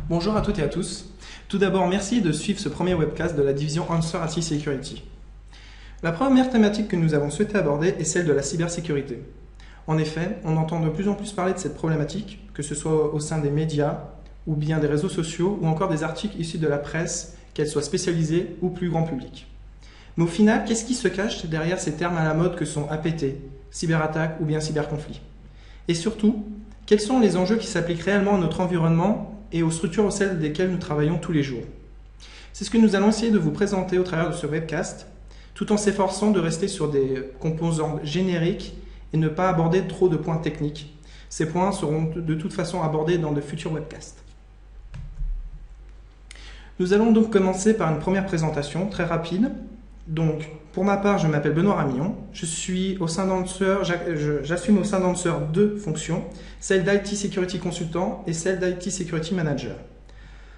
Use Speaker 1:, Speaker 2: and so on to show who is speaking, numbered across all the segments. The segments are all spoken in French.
Speaker 1: Bonjour à toutes et à tous. Tout d'abord, merci de suivre ce premier webcast de la division Answer IT Security. La première thématique que nous avons souhaité aborder est celle de la cybersécurité. En effet, on entend de plus en plus parler de cette problématique, que ce soit au sein des médias, ou bien des réseaux sociaux, ou encore des articles issus de la presse, qu'elle soit spécialisée ou plus grand public. Mais au final, qu'est-ce qui se cache derrière ces termes à la mode que sont APT, cyberattaque ou bien cyberconflit? Et surtout, quels sont les enjeux qui s'appliquent réellement à notre environnement et aux structures au sein desquelles nous travaillons tous les jours? C'est ce que nous allons essayer de vous présenter au travers de ce webcast, tout en s'efforçant de rester sur des composants génériques et ne pas aborder trop de points techniques. Ces points seront de toute façon abordés dans de futurs webcasts. Nous allons donc commencer par une première présentation très rapide. Donc, pour ma part, je m'appelle Benoît Ramillon. Je suis au sein d'Answer, j'assume au sein d'Answer deux fonctions, celle d'IT Security Consultant et celle d'IT Security Manager.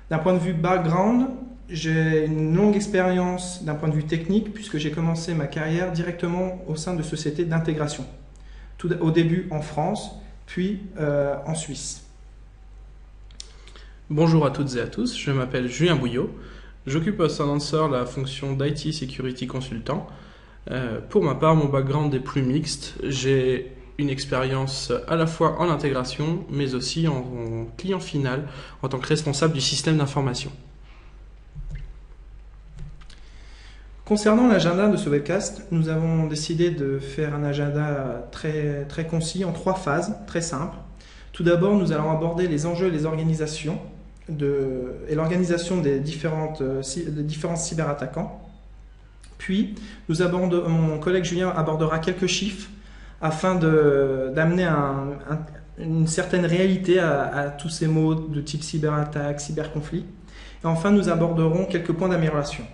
Speaker 1: D'un point de vue background, j'ai une longue expérience d'un point de vue technique puisque j'ai commencé ma carrière directement au sein de sociétés d'intégration. Tout au début en France, puis en Suisse.
Speaker 2: Bonjour à toutes et à tous, je m'appelle Julien Bouillot. J'occupe au sein d'Answer la fonction d'IT Security Consultant. Pour ma part, mon background est plus mixte. J'ai une expérience à la fois en intégration, mais aussi en client final, en tant que responsable du système d'information.
Speaker 1: Concernant l'agenda de ce webcast, nous avons décidé de faire un agenda très concis en 3 phases, très simples. Tout d'abord, nous allons aborder les enjeux et les organisations et l'organisation des différents cyberattaquants. Puis, mon collègue Julien abordera quelques chiffres afin d'amener une certaine réalité à tous ces mots de type cyberattaque, cyberconflit. Et enfin, nous aborderons quelques points d'amélioration.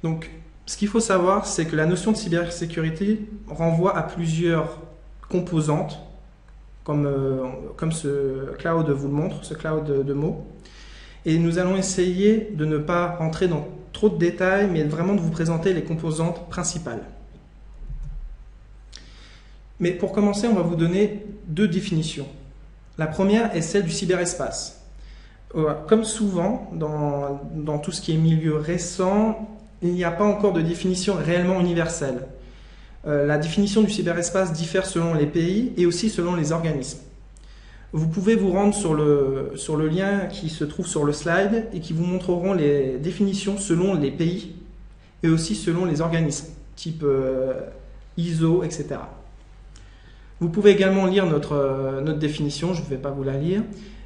Speaker 1: Donc, ce qu'il faut savoir, c'est que la notion de cybersécurité renvoie à plusieurs composantes, comme ce cloud vous le montre, ce cloud de mots. Et nous allons essayer de ne pas rentrer dans trop de détails, mais vraiment de vous présenter les composantes principales. Mais pour commencer, on va vous donner 2 définitions. La première est celle du cyberespace. Comme souvent, dans tout ce qui est milieu récent, il n'y a pas encore de définition réellement universelle. La définition du cyberespace diffère selon les pays et aussi selon les organismes. Vous pouvez vous rendre sur le lien qui se trouve sur le slide et qui vous montreront les définitions selon les pays et aussi selon les organismes, type ISO, etc. Vous pouvez également lire notre définition, je ne vais pas vous la lire,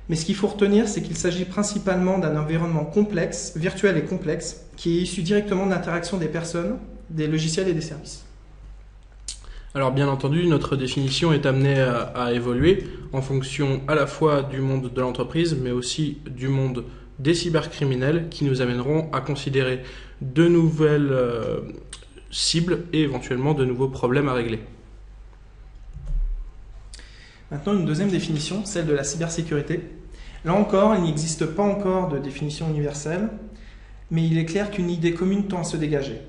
Speaker 1: mais ce qu'il faut retenir, c'est qu'il s'agit principalement d'un environnement complexe, virtuel et complexe, qui est issu directement de l'interaction des personnes, des logiciels et des services.
Speaker 2: Alors bien entendu, notre définition est amenée à évoluer en fonction à la fois du monde de l'entreprise, mais aussi du monde des cybercriminels qui nous amèneront à considérer de nouvelles cibles et éventuellement de nouveaux problèmes à régler.
Speaker 1: Maintenant, une deuxième définition, celle de la cybersécurité. Là encore, il n'existe pas encore de définition universelle, mais il est clair qu'une idée commune tend à se dégager.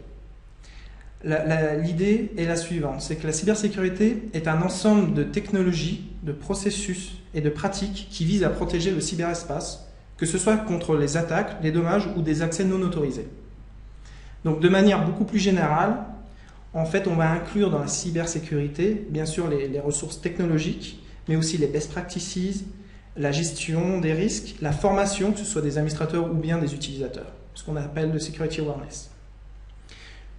Speaker 1: L'idée est la suivante, c'est que la cybersécurité est un ensemble de technologies, de processus et de pratiques qui visent à protéger le cyberespace, que ce soit contre les attaques, les dommages ou des accès non autorisés. Donc de manière beaucoup plus générale, en fait, on va inclure dans la cybersécurité, bien sûr, les ressources technologiques, mais aussi les best practices, la gestion des risques, la formation, que ce soit des administrateurs ou bien des utilisateurs, ce qu'on appelle le security awareness.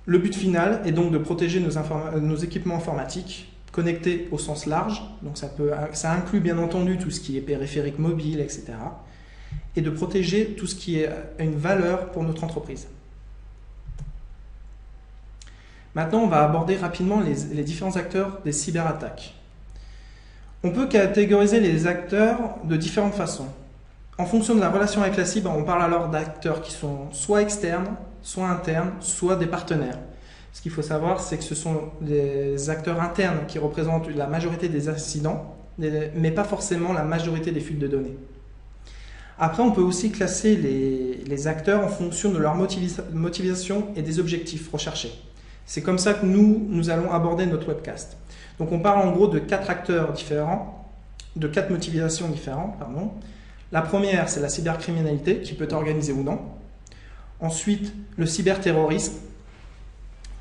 Speaker 1: Le but final est donc de protéger nos équipements informatiques connectés au sens large, donc ça inclut bien entendu tout ce qui est périphérique mobile, etc. Et de protéger tout ce qui est une valeur pour notre entreprise. Maintenant, on va aborder rapidement les différents acteurs des cyberattaques. On peut catégoriser les acteurs de différentes façons. En fonction de la relation avec la cible, on parle alors d'acteurs qui sont soit externes, soit internes, soit des partenaires. Ce qu'il faut savoir, c'est que ce sont les acteurs internes qui représentent la majorité des incidents, mais pas forcément la majorité des fuites de données. Après, on peut aussi classer les acteurs en fonction de leur motivation et des objectifs recherchés. C'est comme ça que nous allons aborder notre webcast. Donc on parle en gros de 4 acteurs différents de 4 motivations différentes. Pardon. La première, c'est la cybercriminalité, qui peut être organisée ou non. Ensuite, le cyberterrorisme,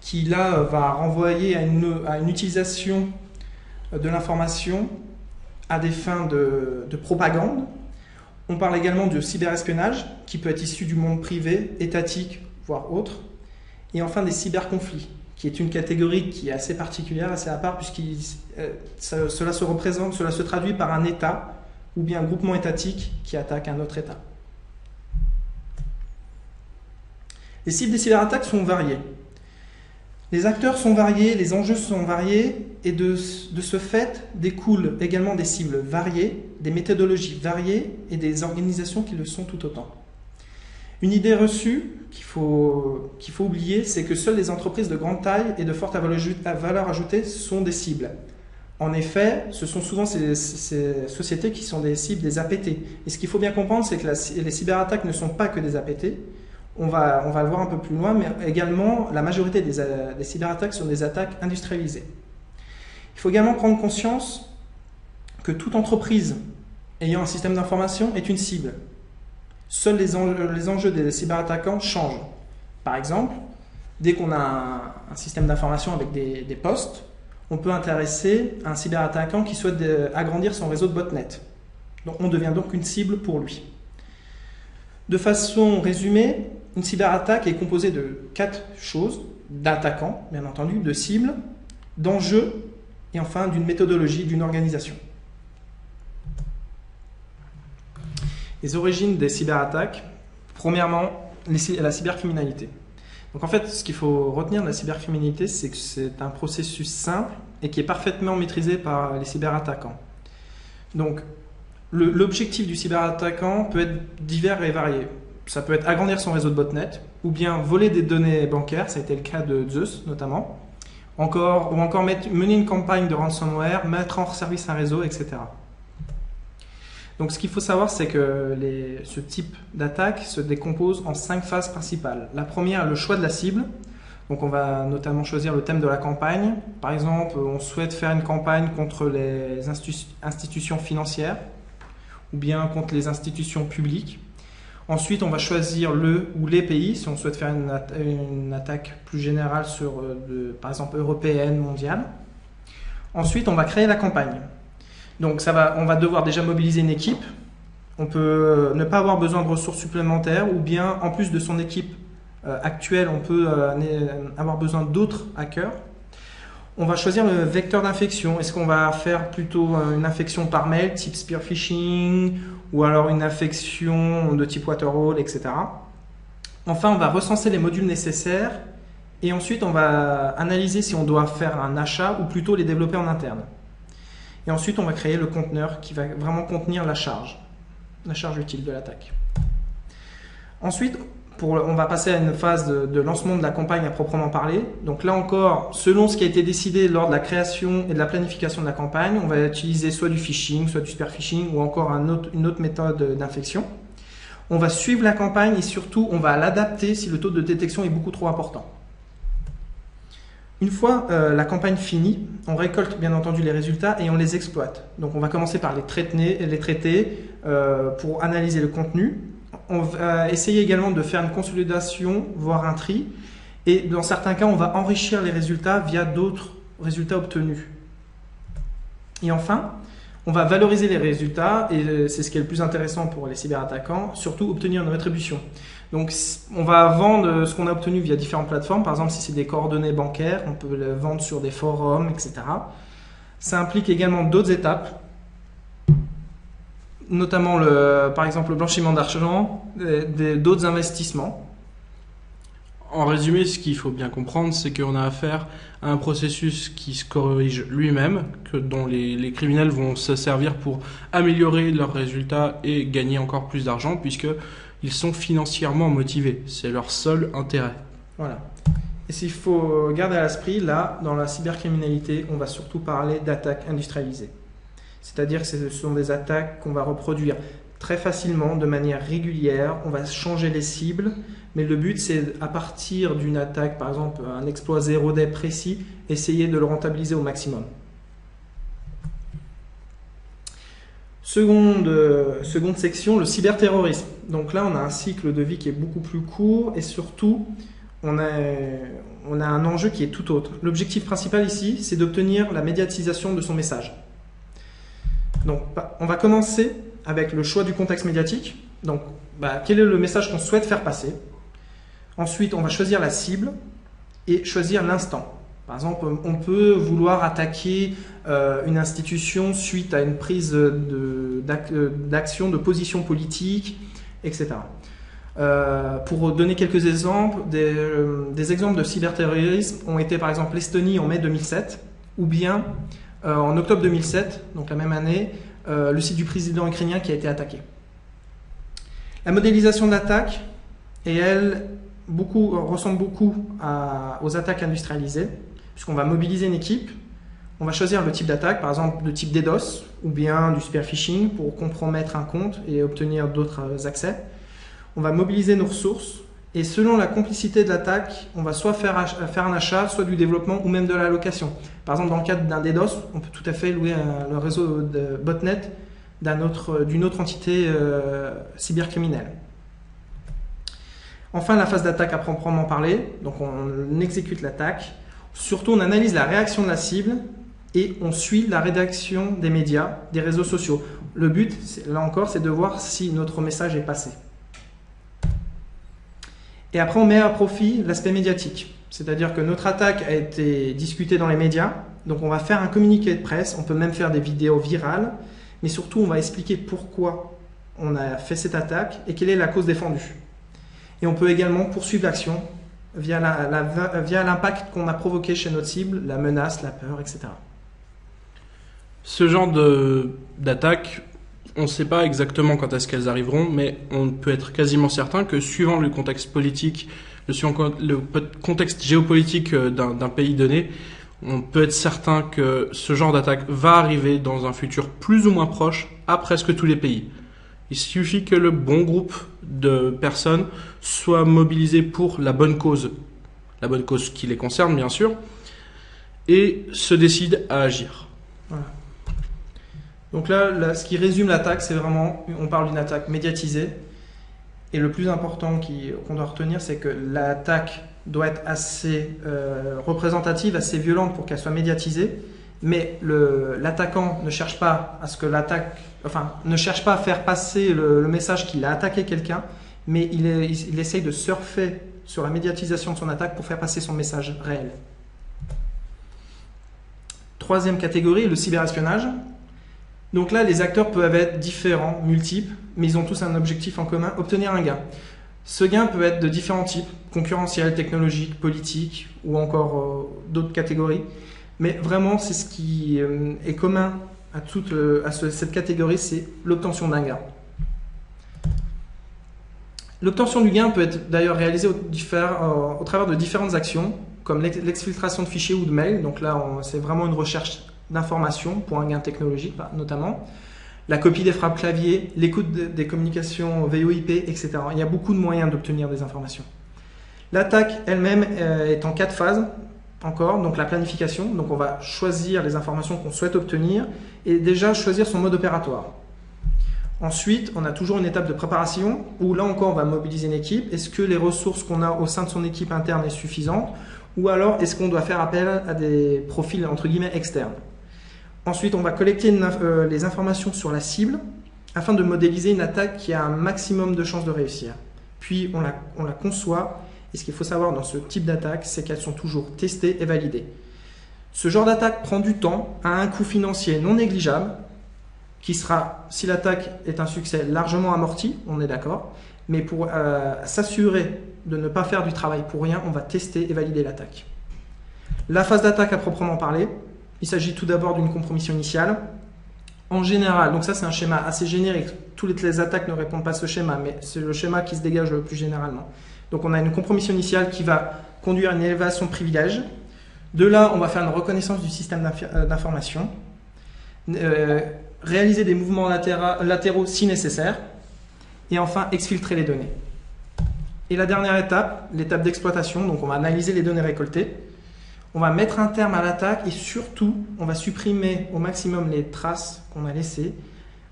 Speaker 1: qui là va renvoyer à une utilisation de l'information à des fins de propagande. On parle également de cyberespionnage, qui peut être issu du monde privé, étatique, voire autre. Et enfin des cyberconflits, qui est une catégorie qui est assez particulière, assez à part, puisque cela se traduit par un État ou bien un groupement étatique qui attaque un autre État. Les cibles des cyberattaques sont variées. Les acteurs sont variés, les enjeux sont variés, et de ce fait découlent également des cibles variées, des méthodologies variées et des organisations qui le sont tout autant. Une idée reçue qu'il faut oublier, c'est que seules les entreprises de grande taille et de forte valeur ajoutée sont des cibles. En effet, ce sont souvent ces sociétés qui sont des cibles des APT. Et ce qu'il faut bien comprendre, c'est que les cyberattaques ne sont pas que des APT. On va le voir un peu plus loin, mais également la majorité des cyberattaques sont des attaques industrialisées. Il faut également prendre conscience que toute entreprise ayant un système d'information est une cible. Seuls les enjeux des cyberattaquants changent. Par exemple, dès qu'on a un système d'information avec des postes, on peut intéresser un cyberattaquant qui souhaite agrandir son réseau de botnet. Donc, on devient donc une cible pour lui. De façon résumée, une cyberattaque est composée de 4 choses, d'attaquants, bien entendu, de cibles, d'enjeux et enfin d'une méthodologie, d'une organisation. Les origines des cyberattaques, premièrement, la cybercriminalité. Donc en fait, ce qu'il faut retenir de la cybercriminalité, c'est que c'est un processus simple et qui est parfaitement maîtrisé par les cyberattaquants. Donc l'objectif du cyberattaquant peut être divers et varié. Ça peut être agrandir son réseau de botnet, ou bien voler des données bancaires, ça a été le cas de Zeus notamment, ou encore mener une campagne de ransomware, mettre en service un réseau, etc. Donc ce qu'il faut savoir, c'est que ce type d'attaque se décompose en 5 phases principales. La première, le choix de la cible. Donc on va notamment choisir le thème de la campagne. Par exemple, on souhaite faire une campagne contre les institutions financières, ou bien contre les institutions publiques. Ensuite, on va choisir le ou les pays, si on souhaite faire une attaque plus générale sur, par exemple, européenne, mondiale. Ensuite, on va créer la campagne. Donc, on va devoir déjà mobiliser une équipe. On peut ne pas avoir besoin de ressources supplémentaires, ou bien, en plus de son équipe actuelle, on peut avoir besoin d'autres hackers. On va choisir le vecteur d'infection. Est-ce qu'on va faire plutôt une infection par mail, type spear phishing, ou alors une infection de type waterhole, etc. Enfin, on va recenser les modules nécessaires et ensuite on va analyser si on doit faire un achat ou plutôt les développer en interne. Et ensuite, on va créer le conteneur qui va vraiment contenir la charge utile de l'attaque. Ensuite, on va passer à une phase de lancement de la campagne à proprement parler. Donc là encore, selon ce qui a été décidé lors de la création et de la planification de la campagne, on va utiliser soit du phishing, soit du spear phishing ou encore une autre méthode d'infection. On va suivre la campagne et surtout, on va l'adapter si le taux de détection est beaucoup trop important. Une fois la campagne finie, on récolte bien entendu les résultats et on les exploite. Donc on va commencer par les traiter pour analyser le contenu. On va essayer également de faire une consolidation, voire un tri. Et dans certains cas, on va enrichir les résultats via d'autres résultats obtenus. Et enfin, on va valoriser les résultats, et c'est ce qui est le plus intéressant pour les cyberattaquants, surtout obtenir une rétribution. Donc on va vendre ce qu'on a obtenu via différentes plateformes. Par exemple, si c'est des coordonnées bancaires, on peut les vendre sur des forums, etc. Ça implique également d'autres étapes, notamment par exemple le blanchiment d'argent, d'autres investissements.
Speaker 2: En résumé, ce qu'il faut bien comprendre, c'est qu'on a affaire à un processus qui se corrige lui-même, dont les criminels vont se servir pour améliorer leurs résultats et gagner encore plus d'argent, puisqu'ils sont financièrement motivés. C'est leur seul intérêt.
Speaker 1: Voilà. Et s'il faut garder à l'esprit, là, dans la cybercriminalité, on va surtout parler d'attaques industrialisées. C'est-à-dire que ce sont des attaques qu'on va reproduire très facilement, de manière régulière. On va changer les cibles, mais le but, c'est à partir d'une attaque, par exemple un exploit 0-day précis, essayer de le rentabiliser au maximum. Seconde section, le cyberterrorisme. Donc là, on a un cycle de vie qui est beaucoup plus court et surtout, on a un enjeu qui est tout autre. L'objectif principal ici, c'est d'obtenir la médiatisation de son message. Donc, on va commencer avec le choix du contexte médiatique. Donc, quel est le message qu'on souhaite faire passer? Ensuite, on va choisir la cible et choisir l'instant. Par exemple, on peut vouloir attaquer une institution suite à une prise d'action, de position politique, etc. Pour donner quelques exemples, des exemples de cyberterrorisme ont été par exemple l'Estonie en mai 2007, ou bien en octobre 2007, donc la même année, le site du président ukrainien qui a été attaqué. La modélisation d'attaque, et elle, ressemble beaucoup aux attaques industrialisées, puisqu'on va mobiliser une équipe, on va choisir le type d'attaque, par exemple le type DDoS, ou bien du spear phishing pour compromettre un compte et obtenir d'autres accès. On va mobiliser nos ressources, et selon la complicité de l'attaque, on va soit faire un achat, soit du développement, ou même de la location. Par exemple, dans le cadre d'un DDoS, on peut tout à fait louer le réseau de botnet d'une autre entité cybercriminelle. Enfin, la phase d'attaque à proprement parler, donc on exécute l'attaque. Surtout, on analyse la réaction de la cible et on suit la rédaction des médias, des réseaux sociaux. Le but, là encore, c'est de voir si notre message est passé. Et après, on met à profit l'aspect médiatique. C'est-à-dire que notre attaque a été discutée dans les médias, donc on va faire un communiqué de presse, on peut même faire des vidéos virales, mais surtout, on va expliquer pourquoi on a fait cette attaque et quelle est la cause défendue. Et on peut également poursuivre l'action via l'impact qu'on a provoqué chez notre cible, la menace, la peur, etc.
Speaker 2: Ce genre d'attaque, on ne sait pas exactement quand est-ce qu'elles arriveront, mais on peut être quasiment certain que suivant le contexte politique, le contexte géopolitique d'un pays donné, on peut être certain que ce genre d'attaque va arriver dans un futur plus ou moins proche à presque tous les pays. Il suffit que le bon groupe de personnes soit mobilisé pour la bonne cause qui les concerne bien sûr, et se décide à agir.
Speaker 1: Voilà. Donc là, ce qui résume l'attaque, c'est vraiment, on parle d'une attaque médiatisée, et le plus important qu'on doit retenir, c'est que l'attaque doit être assez représentative, assez violente pour qu'elle soit médiatisée, mais l'attaquant ne cherche pas ne cherche pas à faire passer le message qu'il a attaqué quelqu'un, mais il essaye de surfer sur la médiatisation de son attaque pour faire passer son message réel. Troisième catégorie, le cyberespionnage. Donc là, les acteurs peuvent être différents, multiples, mais ils ont tous un objectif en commun, obtenir un gain. Ce gain peut être de différents types, concurrentiels, technologiques, politiques, ou encore d'autres catégories. Mais vraiment, c'est ce qui est commun à cette catégorie, c'est l'obtention d'un gain. L'obtention du gain peut être d'ailleurs réalisée au travers de différentes actions, comme l'exfiltration de fichiers ou de mails. Donc là, c'est vraiment une recherche d'informations pour un gain technologique notamment. La copie des frappes clavier, l'écoute des communications VoIP, etc. Il y a beaucoup de moyens d'obtenir des informations. L'attaque elle-même est en 4 phases encore. Donc la planification, donc on va choisir les informations qu'on souhaite obtenir et déjà choisir son mode opératoire. Ensuite, on a toujours une étape de préparation où là encore on va mobiliser une équipe. Est-ce que les ressources qu'on a au sein de son équipe interne est suffisantes ou alors est-ce qu'on doit faire appel à des profils entre guillemets externes? Ensuite, on va collecter les informations sur la cible afin de modéliser une attaque qui a un maximum de chances de réussir. Puis on la conçoit et ce qu'il faut savoir dans ce type d'attaque, c'est qu'elles sont toujours testées et validées. Ce genre d'attaque prend du temps, a un coût financier non négligeable qui sera, si l'attaque est un succès, largement amorti, on est d'accord, mais pour s'assurer de ne pas faire du travail pour rien, on va tester et valider l'attaque. La phase d'attaque à proprement parler, il s'agit tout d'abord d'une compromission initiale. En général, donc ça c'est un schéma assez générique, toutes les attaques ne répondent pas à ce schéma, mais c'est le schéma qui se dégage le plus généralement. Donc on a une compromission initiale qui va conduire à une élévation de privilèges. De là, on va faire une reconnaissance du système d'information, réaliser des mouvements latéraux si nécessaire, et enfin exfiltrer les données. Et la dernière étape, l'étape d'exploitation, donc on va analyser les données récoltées, on va mettre un terme à l'attaque et surtout, on va supprimer au maximum les traces qu'on a laissées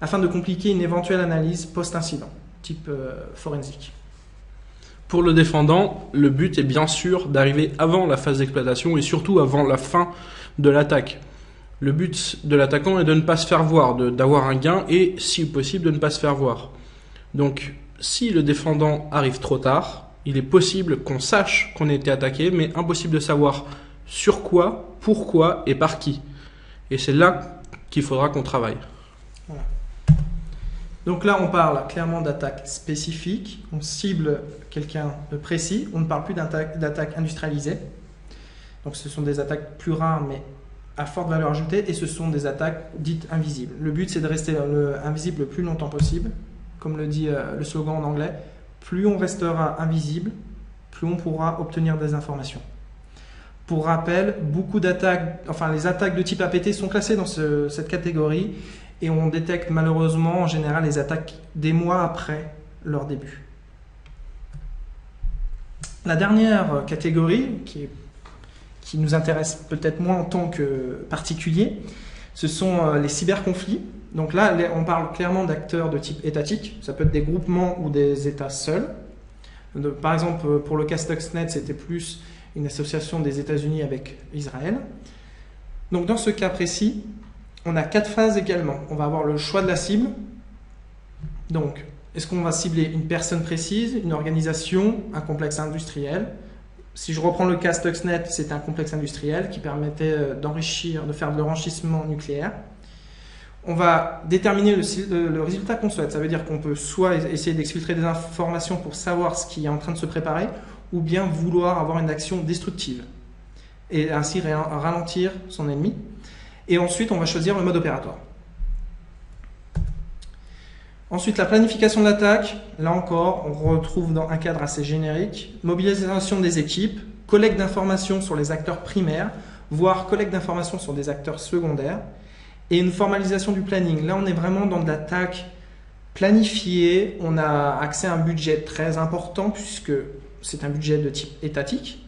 Speaker 1: afin de compliquer une éventuelle analyse post-incident, type forensique.
Speaker 2: Pour le défendant, le but est bien sûr d'arriver avant la phase d'exploitation et surtout avant la fin de l'attaque. Le but de l'attaquant est de ne pas se faire voir, d'avoir un gain et, si possible, de ne pas se faire voir. Donc, si le défendant arrive trop tard, il est possible qu'on sache qu'on a été attaqué, mais impossible de savoir sur quoi, pourquoi et par qui. Et c'est là qu'il faudra qu'on travaille.
Speaker 1: Voilà. Donc là, on parle clairement d'attaque spécifique, on cible quelqu'un de précis, on ne parle plus d'attaque industrialisée. Donc ce sont des attaques plus rares mais à forte valeur ajoutée et ce sont des attaques dites invisibles. Le but c'est de rester invisible le plus longtemps possible, comme le dit le slogan en anglais, plus on restera invisible, plus on pourra obtenir des informations. Pour rappel, beaucoup d'attaques, enfin les attaques de type APT sont classées dans cette catégorie et on détecte malheureusement en général les attaques des mois après leur début. La dernière catégorie, qui nous intéresse peut-être moins en tant que particulier, ce sont les cyberconflits. Donc là, on parle clairement d'acteurs de type étatique, ça peut être des groupements ou des États seuls. Par exemple, pour le cas Stuxnet, c'était plus une association des États-Unis avec Israël. Donc dans ce cas précis, on a 4 phases également. On va avoir le choix de la cible. Donc, est-ce qu'on va cibler une personne précise, une organisation, un complexe industriel? Si je reprends le cas Stuxnet, c'était un complexe industriel qui permettait de faire de l'enrichissement nucléaire. On va déterminer le résultat qu'on souhaite. Ça veut dire qu'on peut soit essayer d'exfiltrer des informations pour savoir ce qui est en train de se préparer, ou bien vouloir avoir une action destructive et ainsi ralentir son ennemi. Et ensuite, on va choisir le mode opératoire. Ensuite, la planification de l'attaque. Là encore, on retrouve dans un cadre assez générique. Mobilisation des équipes, collecte d'informations sur les acteurs primaires, voire collecte d'informations sur des acteurs secondaires, et une formalisation du planning. Là, on est vraiment dans de l'attaque planifiée. On a accès à un budget très important puisque c'est un budget de type étatique.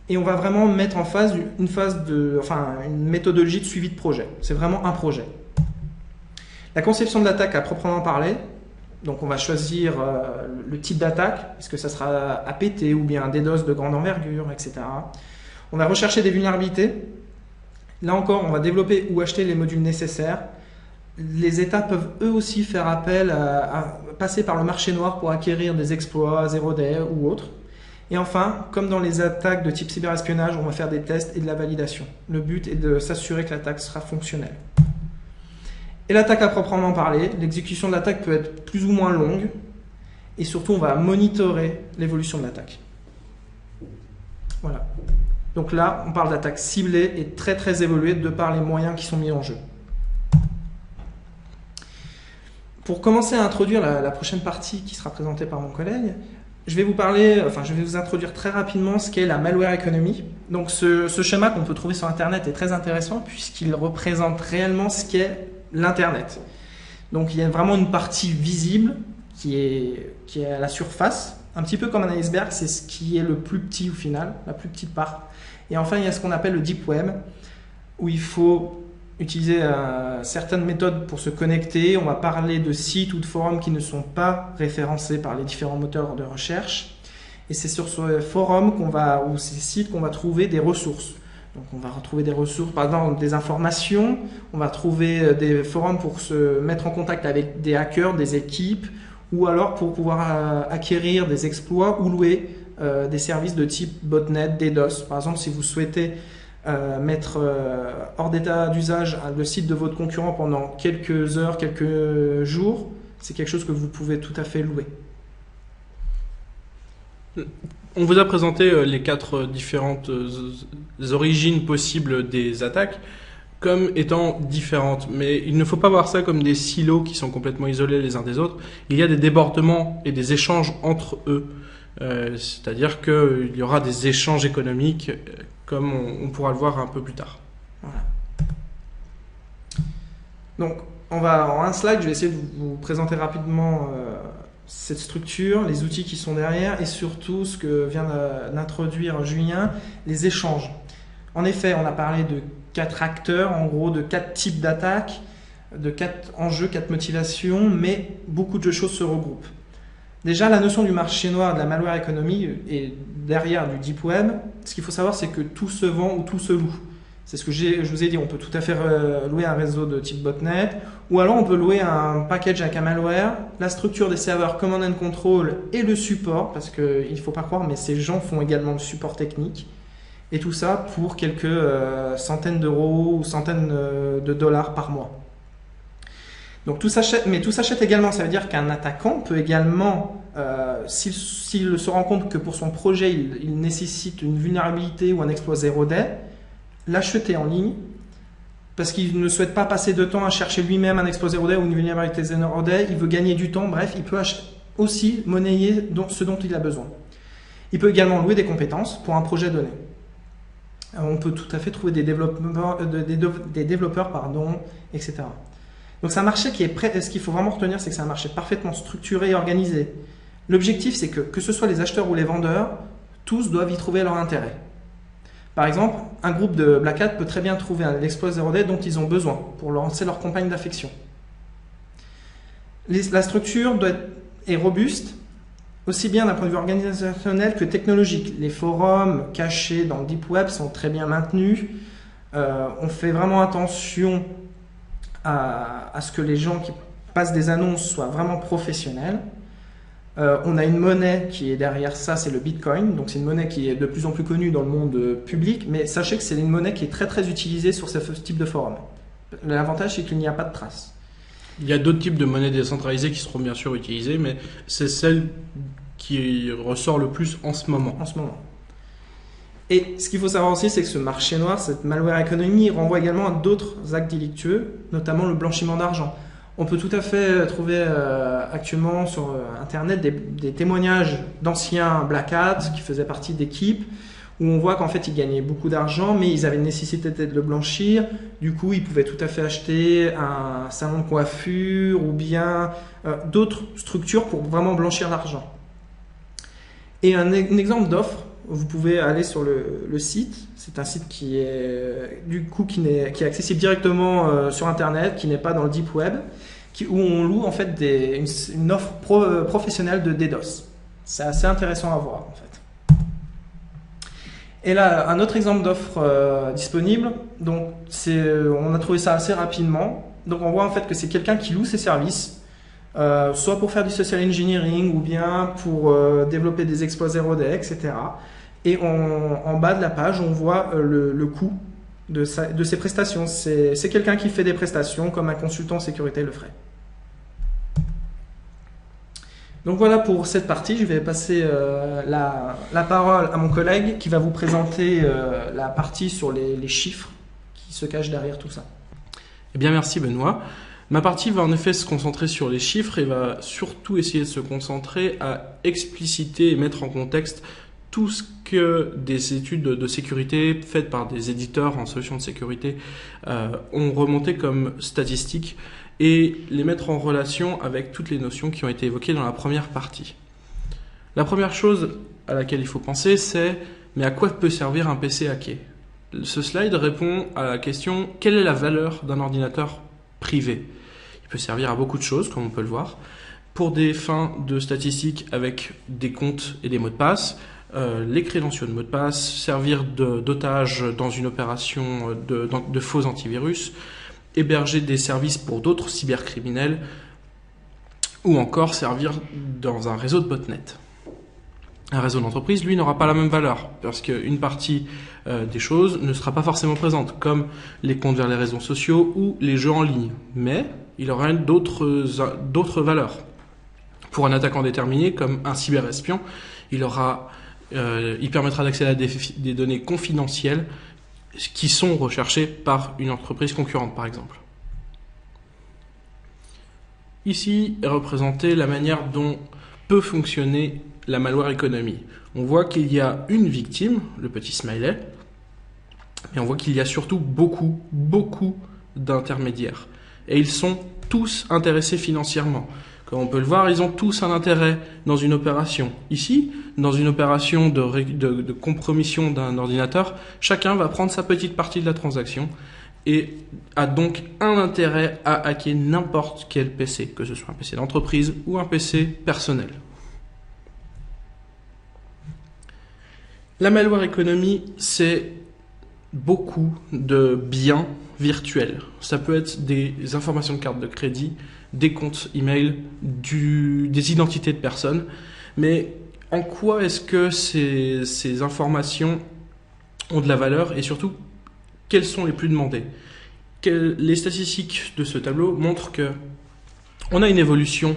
Speaker 1: Et on va vraiment mettre en phase une méthodologie de suivi de projet. C'est vraiment un projet. La conception de l'attaque à proprement parler, donc on va choisir le type d'attaque, est-ce que ça sera APT ou bien un DDoS de grande envergure, etc. On va rechercher des vulnérabilités. Là encore, on va développer ou acheter les modules nécessaires. Les États peuvent eux aussi faire appel à passer par le marché noir pour acquérir des exploits, 0-day ou autres. Et enfin, comme dans les attaques de type cyberespionnage, on va faire des tests et de la validation. Le but est de s'assurer que l'attaque sera fonctionnelle. Et l'attaque à proprement parler, l'exécution de l'attaque peut être plus ou moins longue. Et surtout, on va monitorer l'évolution de l'attaque. Voilà. Donc là, on parle d'attaque ciblée et très très évoluée de par les moyens qui sont mis en jeu. Pour commencer à introduire la prochaine partie qui sera présentée par mon collègue, je vais vous introduire très rapidement ce qu'est la malware economy. Donc ce schéma qu'on peut trouver sur Internet est très intéressant puisqu'il représente réellement ce qu'est l'Internet. Donc il y a vraiment une partie visible qui est à la surface, un petit peu comme un iceberg, c'est ce qui est le plus petit au final, la plus petite part. Et enfin il y a ce qu'on appelle le deep web, où il faut utiliser certaines méthodes pour se connecter. On va parler de sites ou de forums qui ne sont pas référencés par les différents moteurs de recherche. Et c'est sur ce forum ou ces sites qu'on va trouver des ressources. Donc on va retrouver des ressources, par exemple des informations. On va trouver des forums pour se mettre en contact avec des hackers, des équipes, ou alors pour pouvoir acquérir des exploits ou louer des services de type botnet, DDoS. Par exemple, si vous souhaitez mettre hors d'état d'usage le site de votre concurrent pendant quelques heures, quelques jours, c'est quelque chose que vous pouvez tout à fait louer.
Speaker 2: On vous a présenté les 4 différentes origines possibles des attaques comme étant différentes, mais il ne faut pas voir ça comme des silos qui sont complètement isolés les uns des autres. Il y a des débordements et des échanges entre eux, c'est-à-dire qu'il y aura des échanges économiques comme on pourra le voir un peu plus tard.
Speaker 1: Voilà. Donc, en un slide, je vais essayer de vous présenter rapidement cette structure, les outils qui sont derrière et surtout ce que vient d'introduire Julien, les échanges. En effet, on a parlé de 4 acteurs, en gros de 4 types d'attaques. de 4 enjeux, 4 motivations, mais beaucoup de choses se regroupent. Déjà, la notion du marché noir, de la malware economy est derrière du deep web. Ce qu'il faut savoir, c'est que tout se vend ou tout se loue. C'est ce que je vous ai dit, on peut tout à fait louer un réseau de type botnet, ou alors on peut louer un package avec un malware, la structure des serveurs command and control et le support, parce qu'il ne faut pas croire, mais ces gens font également le support technique. Et tout ça pour quelques centaines d'euros ou centaines de dollars par mois. Donc tout s'achète, mais tout s'achète également. Ça veut dire qu'un attaquant peut également, s'il se rend compte que pour son projet il nécessite une vulnérabilité ou un exploit 0-day, l'acheter en ligne parce qu'il ne souhaite pas passer de temps à chercher lui-même un exploit 0-day ou une vulnérabilité 0-day. Il veut gagner du temps. Bref, il peut aussi monnayer ce dont il a besoin. Il peut également louer des compétences pour un projet donné. On peut tout à fait trouver des développeurs, etc. Donc c'est un marché qui est prêt. Ce qu'il faut vraiment retenir, c'est que c'est un marché parfaitement structuré et organisé. L'objectif, c'est que ce soit les acheteurs ou les vendeurs, tous doivent y trouver leur intérêt. Par exemple, un groupe de Black Hat peut très bien trouver un exploit 0-day dont ils ont besoin pour lancer leur campagne d'affection. La structure est robuste, aussi bien d'un point de vue organisationnel que technologique. Les forums cachés dans le deep web sont très bien maintenus. On fait vraiment attention à ce que les gens qui passent des annonces soient vraiment professionnels. On a une monnaie qui est derrière ça, c'est le Bitcoin. Donc c'est une monnaie qui est de plus en plus connue dans le monde public, mais sachez que c'est une monnaie qui est très très utilisée sur ce type de forum. L'avantage, c'est qu'il n'y a pas de traces.
Speaker 2: Il y a d'autres types de monnaies décentralisées qui seront bien sûr utilisées, mais c'est celle qui ressort le plus en ce moment.
Speaker 1: Et ce qu'il faut savoir aussi, c'est que ce marché noir, cette malware economy, renvoie également à d'autres actes délictueux, notamment le blanchiment d'argent. On peut tout à fait trouver actuellement sur Internet des témoignages d'anciens Black Hat qui faisaient partie d'équipes où on voit qu'en fait ils gagnaient beaucoup d'argent, mais ils avaient une nécessité de le blanchir. Du coup, ils pouvaient tout à fait acheter un salon de coiffure ou bien d'autres structures pour vraiment blanchir l'argent. Et un exemple d'offre, vous pouvez aller sur le site. C'est un site qui est accessible directement sur Internet, qui n'est pas dans le deep web, où on loue en fait une offre professionnelle de DDoS. C'est assez intéressant à voir en fait. Et là, un autre exemple d'offre disponible. Donc, on a trouvé ça assez rapidement. Donc, on voit en fait que c'est quelqu'un qui loue ses services, soit pour faire du social engineering ou bien pour développer des exploits 0-day, etc. Et en bas de la page, on voit le coût de ses prestations. C'est quelqu'un qui fait des prestations comme un consultant en sécurité le ferait. Donc voilà pour cette partie. Je vais passer la parole à mon collègue qui va vous présenter la partie sur les chiffres qui se cachent derrière tout ça.
Speaker 2: Eh bien, merci Benoît. Ma partie va en effet se concentrer sur les chiffres et va surtout essayer de se concentrer à expliciter et mettre en contexte tout ce que des études de sécurité faites par des éditeurs en solutions de sécurité ont remonté comme statistiques et les mettre en relation avec toutes les notions qui ont été évoquées dans la première partie. La première chose à laquelle il faut penser, c'est mais à quoi peut servir un PC hacké ? Ce slide répond à la question quelle est la valeur d'un ordinateur privé ? Il peut servir à beaucoup de choses, comme on peut le voir, pour des fins de statistiques avec des comptes et des mots de passe, les crédentiaux de mots de passe, servir d'otage dans une opération de faux antivirus, héberger des services pour d'autres cybercriminels ou encore servir dans un réseau de botnet. Un réseau d'entreprise, lui, n'aura pas la même valeur parce qu'une partie des choses ne sera pas forcément présente, comme les comptes vers les réseaux sociaux ou les jeux en ligne, mais il aura d'autres valeurs. Pour un attaquant déterminé, comme un cyberespion, il permettra d'accéder à des données confidentielles qui sont recherchées par une entreprise concurrente, par exemple. Ici est représentée la manière dont peut fonctionner la malware economy. On voit qu'il y a une victime, le petit smiley, et on voit qu'il y a surtout beaucoup d'intermédiaires. Et ils sont tous intéressés financièrement. Comme on peut le voir, ils ont tous un intérêt dans une opération. Ici, dans une opération de compromission d'un ordinateur, chacun va prendre sa petite partie de la transaction et a donc un intérêt à hacker n'importe quel PC, que ce soit un PC d'entreprise ou un PC personnel. La malware economy, c'est beaucoup de biens virtuels. Ça peut être des informations de carte de crédit, des comptes email, des identités de personnes. Mais en quoi est-ce que ces informations ont de la valeur et surtout, quelles sont les plus demandées? Les statistiques de ce tableau montrent que on a une évolution,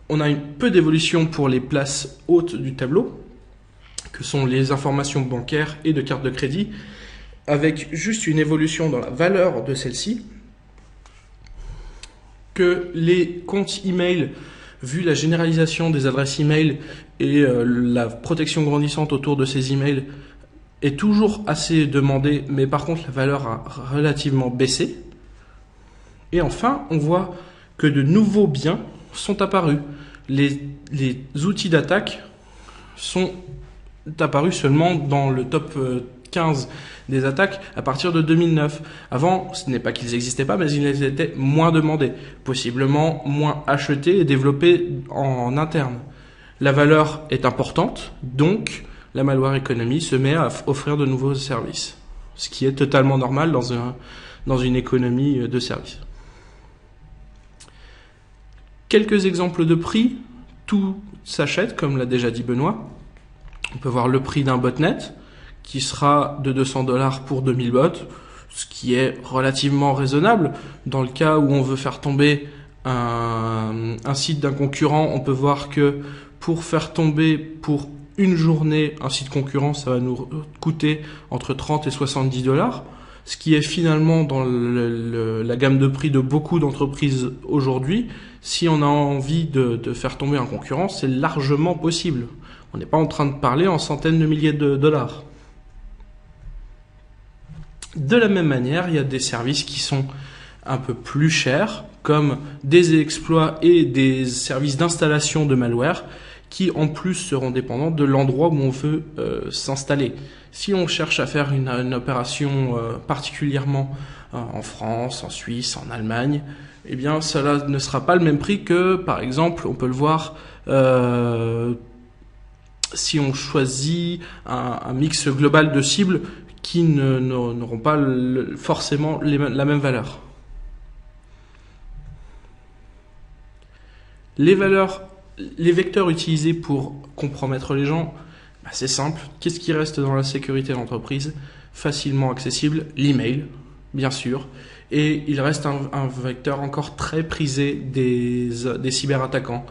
Speaker 2: on a peu d'évolution pour les places hautes du tableau, que sont les informations bancaires et de carte de crédit, avec juste une évolution dans la valeur de celle-ci, que les comptes email, vu la généralisation des adresses email et la protection grandissante autour de ces emails, est toujours assez demandée, mais par contre la valeur a relativement baissé. Et enfin, on voit que de nouveaux biens sont apparus. Les outils d'attaque sont apparus seulement dans le top 15 des attaques à partir de 2009. Avant, ce n'est pas qu'ils n'existaient pas, mais ils étaient moins demandés, possiblement moins achetés et développés en interne. La valeur est importante, donc la malware economy se met à offrir de nouveaux services, ce qui est totalement normal dans une économie de services. Quelques exemples de prix. Tout s'achète, comme l'a déjà dit Benoît. On peut voir le prix d'un botnet qui sera de 200$ pour 2000 bots, ce qui est relativement raisonnable. Dans le cas où on veut faire tomber un site d'un concurrent, on peut voir que pour faire tomber pour une journée un site concurrent, ça va nous coûter entre 30 et 70$, ce qui est finalement dans la gamme de prix de beaucoup d'entreprises aujourd'hui. Si on a envie de faire tomber un concurrent, c'est largement possible. On n'est pas en train de parler en centaines de milliers de dollars. De la même manière, il y a des services qui sont un peu plus chers, comme des exploits et des services d'installation de malware, qui en plus seront dépendants de l'endroit où on veut s'installer. Si on cherche à faire une opération particulièrement en France, en Suisse, en Allemagne, eh bien cela ne sera pas le même prix que, par exemple, on peut le voir si on choisit un mix global de cibles qui n'auront pas forcément la même valeur. Les vecteurs utilisés pour compromettre les gens, c'est simple. Qu'est-ce qui reste dans la sécurité de l'entreprise? Facilement accessible, l'email, bien sûr. Et il reste un vecteur encore très prisé des cyberattaquants.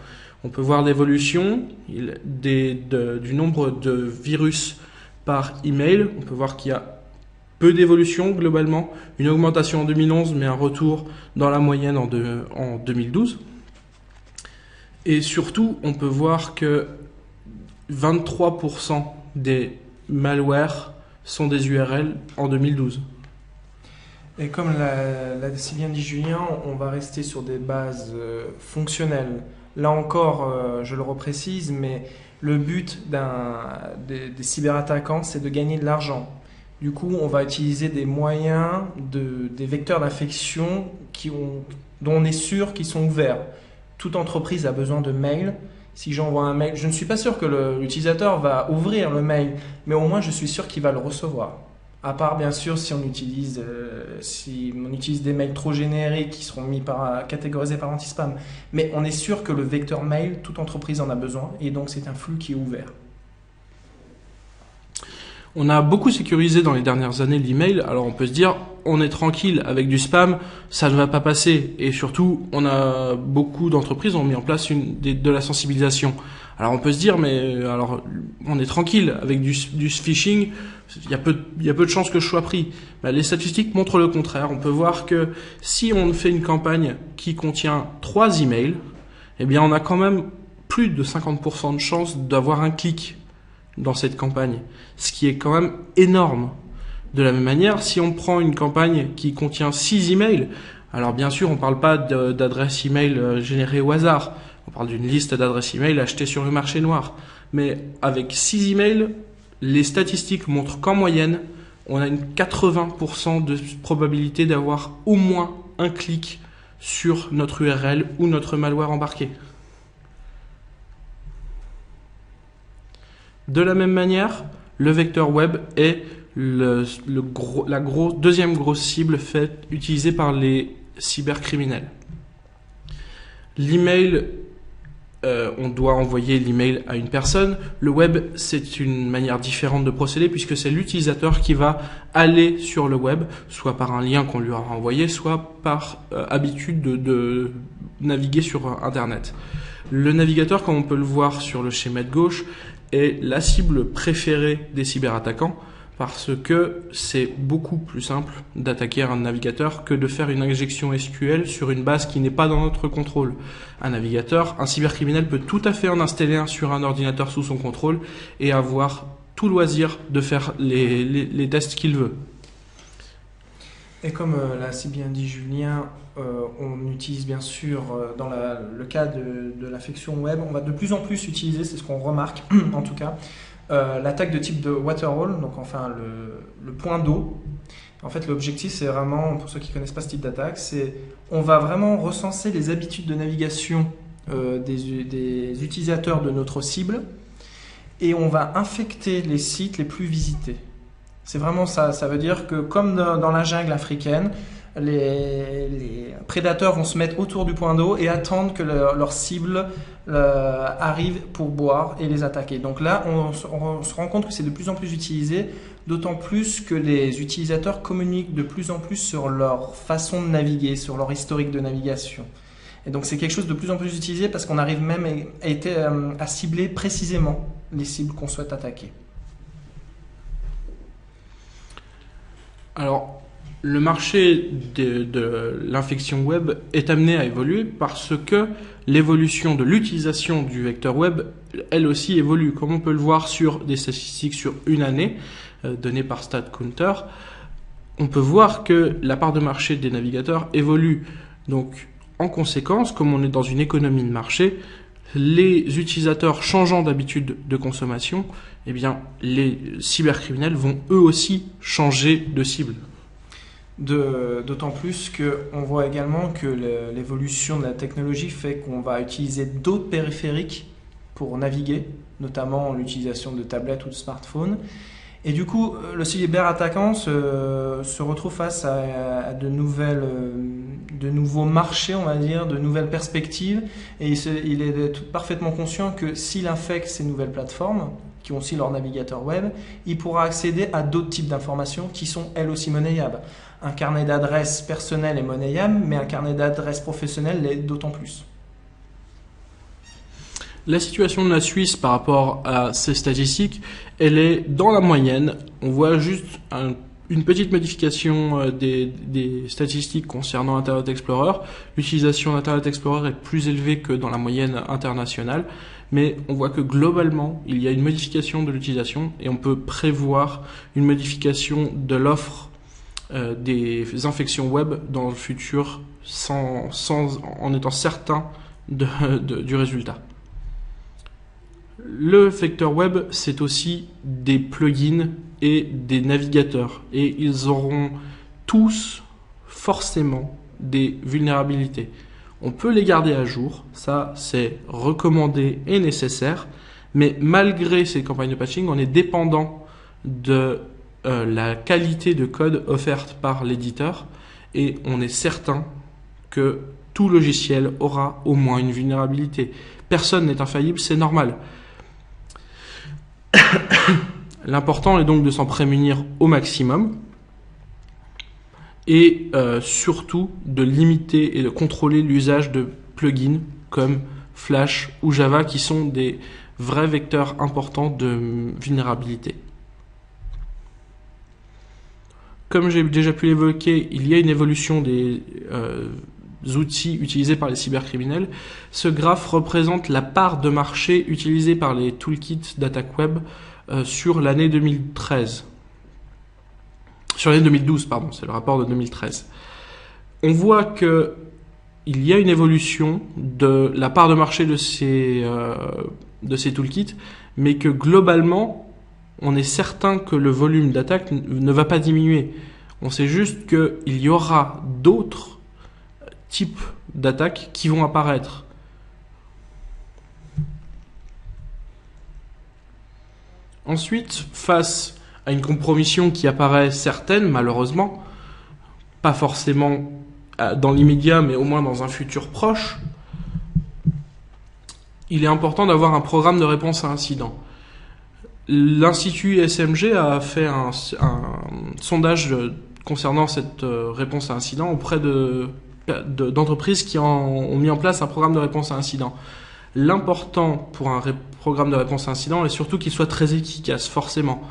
Speaker 2: On peut voir l'évolution du nombre de virus par email. On peut voir qu'il y a peu d'évolution globalement, une augmentation en 2011, mais un retour dans la moyenne en 2012. Et surtout, on peut voir que 23% des malwares sont des URL en 2012.
Speaker 1: Et comme l'a si bien dit Julien, on va rester sur des bases fonctionnelles. Là encore, je le reprécise, mais le but des cyberattaquants, c'est de gagner de l'argent. Du coup, on va utiliser des moyens, des vecteurs d'infection dont on est sûr qu'ils sont ouverts. Toute entreprise a besoin de mails. Si j'envoie un mail, je ne suis pas sûr que l'utilisateur va ouvrir le mail, mais au moins je suis sûr qu'il va le recevoir. À part bien sûr si on utilise des mails trop génériques qui seront catégorisés par anti-spam. Mais on est sûr que le vecteur mail, toute entreprise en a besoin et donc c'est un flux qui est ouvert.
Speaker 2: On a beaucoup sécurisé dans les dernières années l'email, alors on peut se dire on est tranquille avec du spam, ça ne va pas passer. Et surtout, beaucoup d'entreprises ont mis en place de la sensibilisation. Alors on peut se dire mais alors on est tranquille avec du phishing, il y a peu de chances que je sois pris. Les statistiques montrent le contraire. On peut voir que si on fait une campagne qui contient 3 emails, eh bien on a quand même plus de 50% de chances d'avoir un clic dans cette campagne, ce qui est quand même énorme. De la même manière, si on prend une campagne qui contient 6 emails, alors bien sûr on ne parle pas d'adresses email générées au hasard, on parle d'une liste d'adresses email achetées sur le marché noir, mais avec 6 emails, les statistiques montrent qu'en moyenne, on a une 80% de probabilité d'avoir au moins un clic sur notre URL ou notre malware embarqué. De la même manière, le vecteur web est la deuxième grosse cible utilisée par les cybercriminels. L'email, on doit envoyer l'email à une personne. Le web, c'est une manière différente de procéder puisque c'est l'utilisateur qui va aller sur le web, soit par un lien qu'on lui aura envoyé, soit par habitude de naviguer sur Internet. Le navigateur, comme on peut le voir sur le schéma de gauche, est la cible préférée des cyberattaquants parce que c'est beaucoup plus simple d'attaquer un navigateur que de faire une injection SQL sur une base qui n'est pas dans notre contrôle. Un cybercriminel peut tout à fait en installer un sur un ordinateur sous son contrôle et avoir tout loisir de faire les tests qu'il veut.
Speaker 1: Et comme l'a si bien dit Julien, on utilise bien sûr dans le cas de l'infection web, on va de plus en plus utiliser, c'est ce qu'on remarque en tout cas, l'attaque de type de waterhole, donc enfin le point d'eau. En fait, l'objectif, c'est vraiment, pour ceux qui ne connaissent pas ce type d'attaque, c'est on va vraiment recenser les habitudes de navigation des utilisateurs de notre cible et on va infecter les sites les plus visités. C'est vraiment ça. Ça veut dire que comme dans la jungle africaine, les prédateurs vont se mettre autour du point d'eau et attendre que leur cible arrive pour boire et les attaquer. Donc là, on se rend compte que c'est de plus en plus utilisé, d'autant plus que les utilisateurs communiquent de plus en plus sur leur façon de naviguer, sur leur historique de navigation. Et donc c'est quelque chose de plus en plus utilisé parce qu'on arrive même à cibler précisément les cibles qu'on souhaite attaquer.
Speaker 2: Alors, le marché de l'infection web est amené à évoluer parce que l'évolution de l'utilisation du vecteur web, elle aussi évolue. Comme on peut le voir sur des statistiques sur une année, données par StatCounter, on peut voir que la part de marché des navigateurs évolue. Donc, en conséquence, comme on est dans une économie de marché, les utilisateurs changeant d'habitude de consommation, eh bien, les cybercriminels vont eux aussi changer de cible.
Speaker 1: D'autant plus qu'on voit également que l'évolution de la technologie fait qu'on va utiliser d'autres périphériques pour naviguer, notamment l'utilisation de tablettes ou de smartphones. Et du coup, le cyberattaquant se retrouve face à de nouveaux marchés, on va dire, de nouvelles perspectives. Et il est parfaitement conscient que s'il infecte ces nouvelles plateformes, qui ont aussi leur navigateur web, il pourra accéder à d'autres types d'informations qui sont elles aussi monnayables. Un carnet d'adresses personnel est monnayable, mais un carnet d'adresses professionnel l'est d'autant plus.
Speaker 2: La situation de la Suisse par rapport à ces statistiques, elle est dans la moyenne. On voit juste une petite modification des statistiques concernant Internet Explorer. L'utilisation d'Internet Explorer est plus élevée que dans la moyenne internationale, mais on voit que globalement, il y a une modification de l'utilisation et on peut prévoir une modification de l'offre des infections web dans le futur en étant certain du résultat. Le vecteur web, c'est aussi des plugins et des navigateurs. Et ils auront tous forcément des vulnérabilités. On peut les garder à jour, ça c'est recommandé et nécessaire. Mais malgré ces campagnes de patching, on est dépendant de la qualité de code offerte par l'éditeur. Et on est certain que tout logiciel aura au moins une vulnérabilité. Personne n'est infaillible, c'est normal. L'important est donc de s'en prémunir au maximum et surtout de limiter et de contrôler l'usage de plugins comme Flash ou Java qui sont des vrais vecteurs importants de vulnérabilité. Comme j'ai déjà pu l'évoquer, il y a une évolution des outils utilisés par les cybercriminels. Ce graphe représente la part de marché utilisée par les toolkits d'attaque web sur l'année 2013. Sur l'année 2012, pardon, c'est le rapport de 2013. On voit que il y a une évolution de la part de marché de ces toolkits, mais que globalement, on est certain que le volume d'attaque ne va pas diminuer. On sait juste qu'il y aura d'autres types d'attaques qui vont apparaître. Ensuite, face à une compromission qui apparaît certaine, malheureusement, pas forcément dans l'immédiat, mais au moins dans un futur proche, il est important d'avoir un programme de réponse à incident. L'Institut SMG a fait un sondage concernant cette réponse à incident auprès d'entreprises qui ont mis en place un programme de réponse à incident. L'important pour un programme de réponse à incident est surtout qu'il soit très efficace, forcément.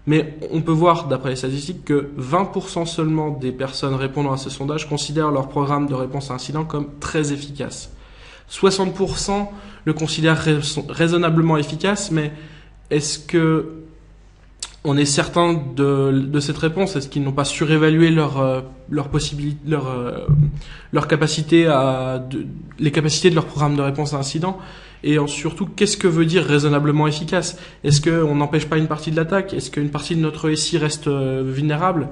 Speaker 2: Mais on peut voir, d'après les statistiques, que 20% seulement des personnes répondant à ce sondage considèrent leur programme de réponse à incident comme très efficace. 60% le considèrent raisonnablement efficace, mais est-ce que on est certain de cette réponse? Est-ce qu'ils n'ont pas surévalué leur capacité les capacités de leur programme de réponse à incident? Et surtout, qu'est-ce que veut dire raisonnablement efficace? Est-ce qu'on n'empêche pas une partie de l'attaque? Est-ce qu'une partie de notre SI reste vulnérable?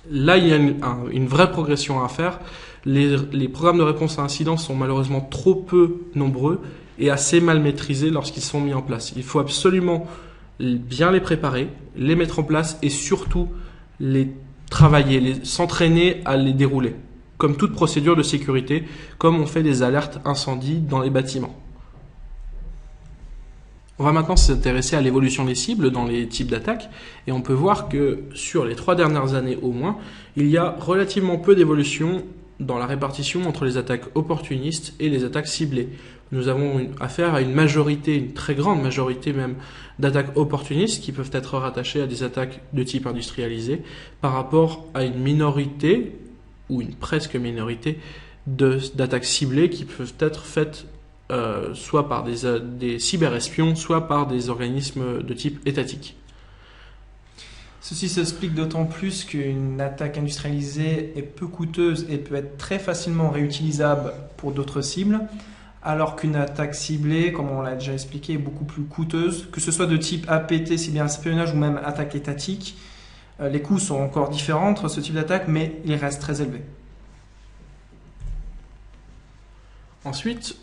Speaker 2: Là, il y a une vraie progression à faire. Les programmes de réponse à incident sont malheureusement trop peu nombreux et assez mal maîtrisés lorsqu'ils sont mis en place. Il faut absolument bien les préparer, les mettre en place et surtout les travailler, s'entraîner à les dérouler. Comme toute procédure de sécurité, comme on fait des alertes incendie dans les bâtiments. On va maintenant s'intéresser à l'évolution des cibles dans les types d'attaques et on peut voir que sur les 3 dernières années au moins, il y a relativement peu d'évolution dans la répartition entre les attaques opportunistes et les attaques ciblées. Nous avons affaire à une majorité, une très grande majorité même, d'attaques opportunistes qui peuvent être rattachées à des attaques de type industrialisé par rapport à une minorité ou une presque minorité d'attaques ciblées qui peuvent être faites soit par des cyberespions, soit par des organismes de type étatique.
Speaker 1: Ceci s'explique d'autant plus qu'une attaque industrialisée est peu coûteuse et peut être très facilement réutilisable pour d'autres cibles, alors qu'une attaque ciblée, comme on l'a déjà expliqué, est beaucoup plus coûteuse, que ce soit de type APT, cyberespionnage ou même attaque étatique. Les coûts sont encore différents entre ce type d'attaque, mais ils restent très élevés.
Speaker 2: Ensuite,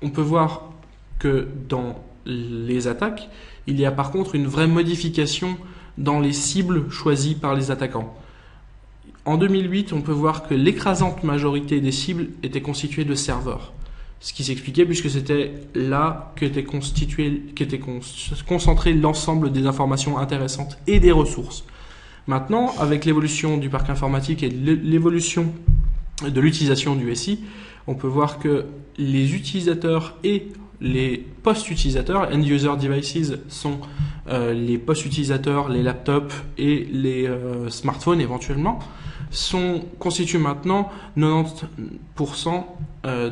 Speaker 2: on peut voir que dans les attaques, il y a par contre une vraie modification dans les cibles choisies par les attaquants. En 2008, on peut voir que l'écrasante majorité des cibles étaient constituées de serveurs. Ce qui s'expliquait puisque c'était là qu'était concentré l'ensemble des informations intéressantes et des ressources. Maintenant, avec l'évolution du parc informatique et l'évolution de l'utilisation du SI, on peut voir que les utilisateurs et les post-utilisateurs, end-user devices, sont les post-utilisateurs, les laptops et les smartphones éventuellement, constituent maintenant 90%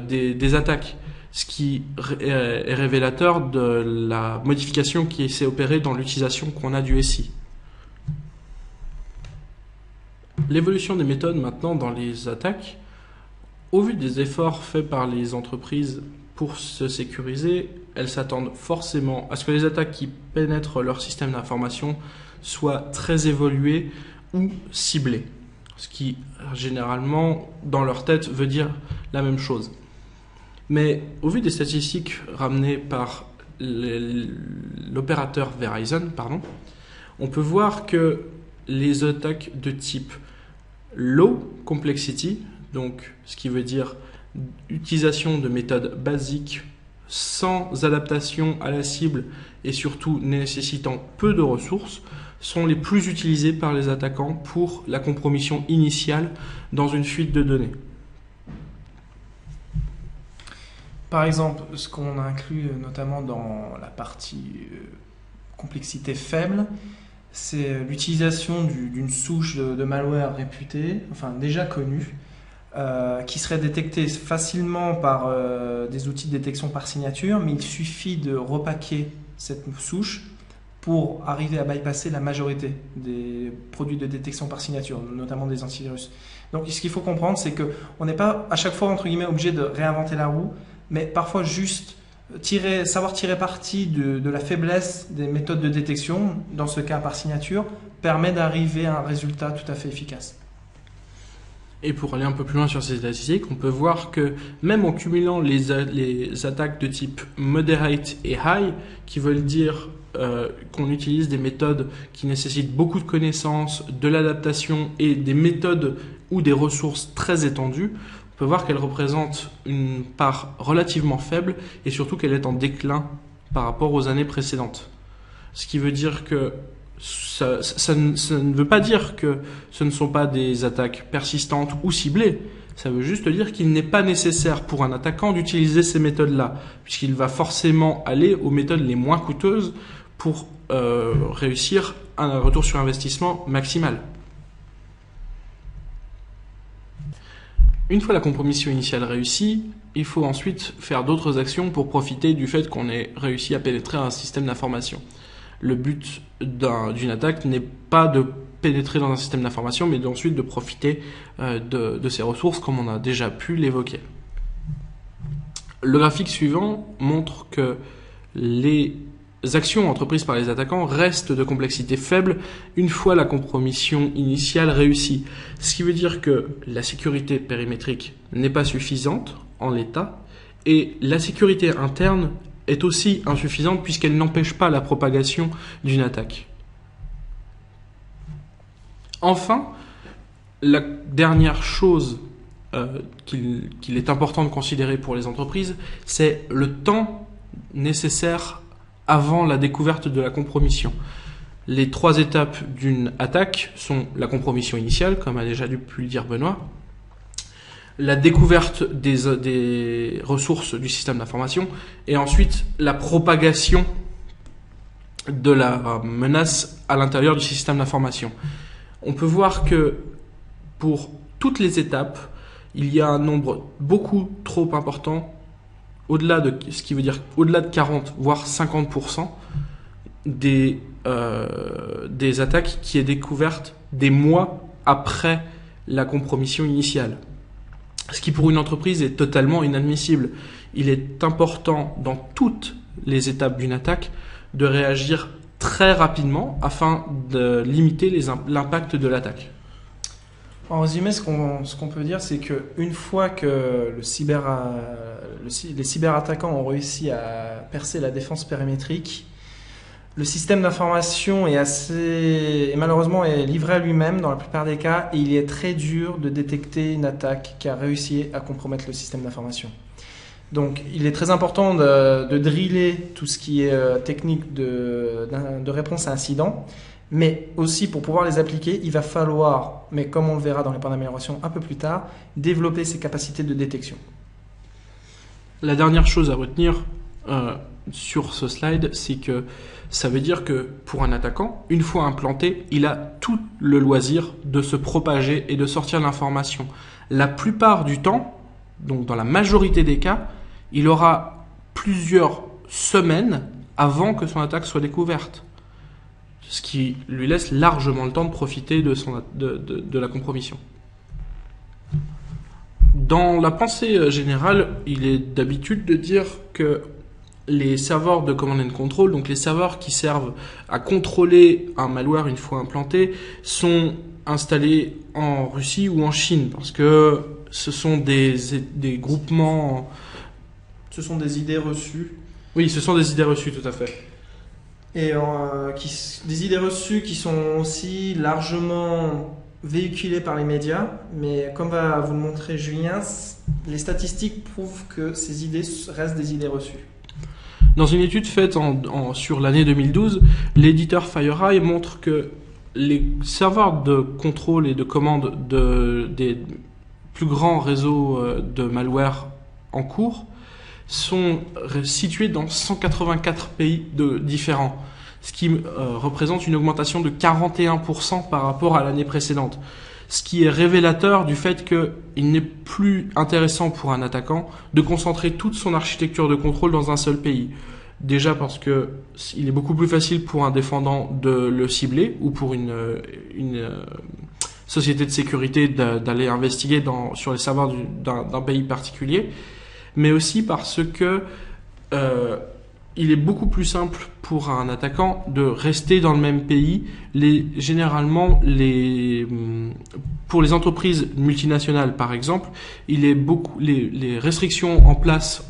Speaker 2: des attaques, ce qui est révélateur de la modification qui s'est opérée dans l'utilisation qu'on a du SI. L'évolution des méthodes maintenant dans les attaques, au vu des efforts faits par les entreprises pour se sécuriser, elles s'attendent forcément à ce que les attaques qui pénètrent leur système d'information soient très évoluées ou ciblées. Ce qui, généralement, dans leur tête, veut dire la même chose. Mais au vu des statistiques ramenées par l'opérateur Verizon, on peut voir que les attaques de type low complexity, donc ce qui veut dire utilisation de méthodes basiques sans adaptation à la cible et surtout nécessitant peu de ressources, sont les plus utilisées par les attaquants pour la compromission initiale dans une fuite de données.
Speaker 1: Par exemple, ce qu'on a inclus notamment dans la partie complexité faible, c'est l'utilisation d'une souche de malware réputée, enfin déjà connue, qui serait détectée facilement par des outils de détection par signature, mais il suffit de repacker cette souche pour arriver à bypasser la majorité des produits de détection par signature, notamment des antivirus. Donc ce qu'il faut comprendre, c'est qu'on n'est pas à chaque fois entre guillemets obligé de réinventer la roue, mais parfois juste savoir tirer parti de la faiblesse des méthodes de détection, dans ce cas par signature, permet d'arriver à un résultat tout à fait efficace.
Speaker 2: Et pour aller un peu plus loin sur ces statistiques, on peut voir que même en cumulant les attaques de type moderate et high, qui veulent dire qu'on utilise des méthodes qui nécessitent beaucoup de connaissances, de l'adaptation et des méthodes ou des ressources très étendues, on peut voir qu'elles représentent une part relativement faible et surtout qu'elle est en déclin par rapport aux années précédentes. Ce qui veut dire que ça ne veut pas dire que ce ne sont pas des attaques persistantes ou ciblées. Ça veut juste dire qu'il n'est pas nécessaire pour un attaquant d'utiliser ces méthodes-là, puisqu'il va forcément aller aux méthodes les moins coûteuses pour réussir un retour sur investissement maximal. Une fois la compromission initiale réussie, il faut ensuite faire d'autres actions pour profiter du fait qu'on ait réussi à pénétrer un système d'information. Le but d'une attaque n'est pas de pénétrer dans un système d'information, mais ensuite de profiter de ses ressources, comme on a déjà pu l'évoquer. Le graphique suivant montre que les actions entreprises par les attaquants restent de complexité faible une fois la compromission initiale réussie. Ce qui veut dire que la sécurité périmétrique n'est pas suffisante en l'état, et la sécurité interne est aussi insuffisante puisqu'elle n'empêche pas la propagation d'une attaque. Enfin, la dernière chose qu'il est important de considérer pour les entreprises, c'est le temps nécessaire avant la découverte de la compromission. Les 3 étapes d'une attaque sont la compromission initiale, comme a déjà pu le dire Benoît, la découverte des ressources du système d'information et ensuite la propagation de la menace à l'intérieur du système d'information. On peut voir que pour toutes les étapes, il y a un nombre beaucoup trop important, au-delà de ce qui veut dire au-delà de 40 voire 50% des attaques qui est découverte des mois après la compromission initiale. Ce qui pour une entreprise est totalement inadmissible. Il est important dans toutes les étapes d'une attaque de réagir très rapidement afin de limiter l'impact de l'attaque.
Speaker 1: En résumé, ce qu'on peut dire, c'est qu'une fois que les cyberattaquants ont réussi à percer la défense périmétrique, le système d'information est malheureusement livré à lui-même dans la plupart des cas, et il est très dur de détecter une attaque qui a réussi à compromettre le système d'information. Donc il est très important de driller tout ce qui est technique de réponse à incident, mais aussi pour pouvoir les appliquer, il va falloir, mais comme on le verra dans les points d'amélioration un peu plus tard, développer ses capacités de détection.
Speaker 2: La dernière chose à retenir sur ce slide, c'est que ça veut dire que pour un attaquant, une fois implanté, il a tout le loisir de se propager et de sortir l'information. La plupart du temps, donc dans la majorité des cas, il aura plusieurs semaines avant que son attaque soit découverte. Ce qui lui laisse largement le temps de profiter de la compromission. Dans la pensée générale, il est d'habitude de dire que les serveurs de command and control, donc les serveurs qui servent à contrôler un malware une fois implanté, sont installés en Russie ou en Chine, parce que ce sont des groupements...
Speaker 1: Ce sont des idées reçues.
Speaker 2: Oui, ce sont des idées reçues, tout à fait.
Speaker 1: Et des idées reçues qui sont aussi largement véhiculées par les médias, mais comme va vous le montrer Julien, les statistiques prouvent que ces idées restent des idées reçues.
Speaker 2: Dans une étude faite sur l'année 2012, l'éditeur FireEye montre que les serveurs de contrôle et de commande des plus grands réseaux de malware en cours sont situés dans 184 pays différents, ce qui représente une augmentation de 41% par rapport à l'année précédente. Ce qui est révélateur du fait qu'il n'est plus intéressant pour un attaquant de concentrer toute son architecture de contrôle dans un seul pays. Déjà parce que il est beaucoup plus facile pour un défendant de le cibler ou pour une société de sécurité d'aller investiguer sur les serveurs d'un pays particulier, mais aussi parce que il est beaucoup plus simple pour un attaquant de rester dans le même pays. Généralement, pour les entreprises multinationales, par exemple, les restrictions en place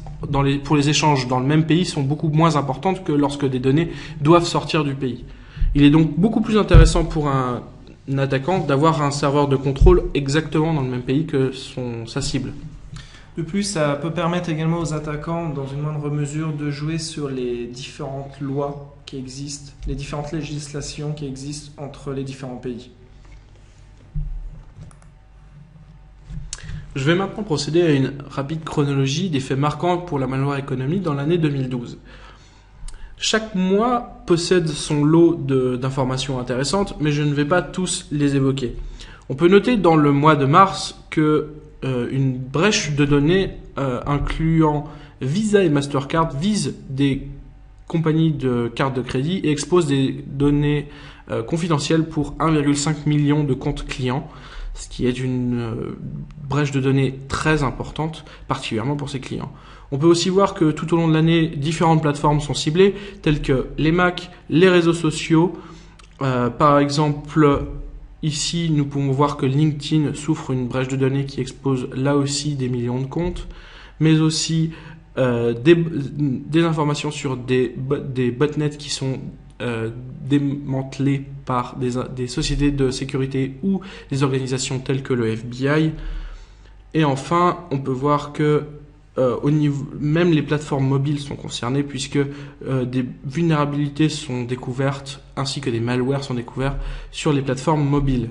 Speaker 2: pour les échanges dans le même pays sont beaucoup moins importantes que lorsque des données doivent sortir du pays. Il est donc beaucoup plus intéressant pour un attaquant d'avoir un serveur de contrôle exactement dans le même pays que sa cible.
Speaker 1: De plus, ça peut permettre également aux attaquants, dans une moindre mesure, de jouer sur les différentes lois qui existent, les différentes législations qui existent entre les différents pays.
Speaker 2: Je vais maintenant procéder à une rapide chronologie des faits marquants pour la malware economy dans l'année 2012. Chaque mois possède son lot d'informations intéressantes, mais je ne vais pas tous les évoquer. On peut noter dans le mois de mars que une brèche de données incluant Visa et Mastercard vise des compagnies de cartes de crédit et expose des données confidentielles pour 1,5 million de comptes clients, ce qui est une brèche de données très importante, particulièrement pour ces clients. On peut aussi voir que tout au long de l'année, différentes plateformes sont ciblées, telles que les Mac, les réseaux sociaux. Par exemple, ici, nous pouvons voir que LinkedIn souffre une brèche de données qui expose là aussi des millions de comptes, mais aussi des informations sur des botnets qui sont démantelés par des sociétés de sécurité ou des organisations telles que le FBI. Et enfin, on peut voir que même les plateformes mobiles sont concernées puisque des vulnérabilités sont découvertes ainsi que des malwares sont découverts sur les plateformes mobiles.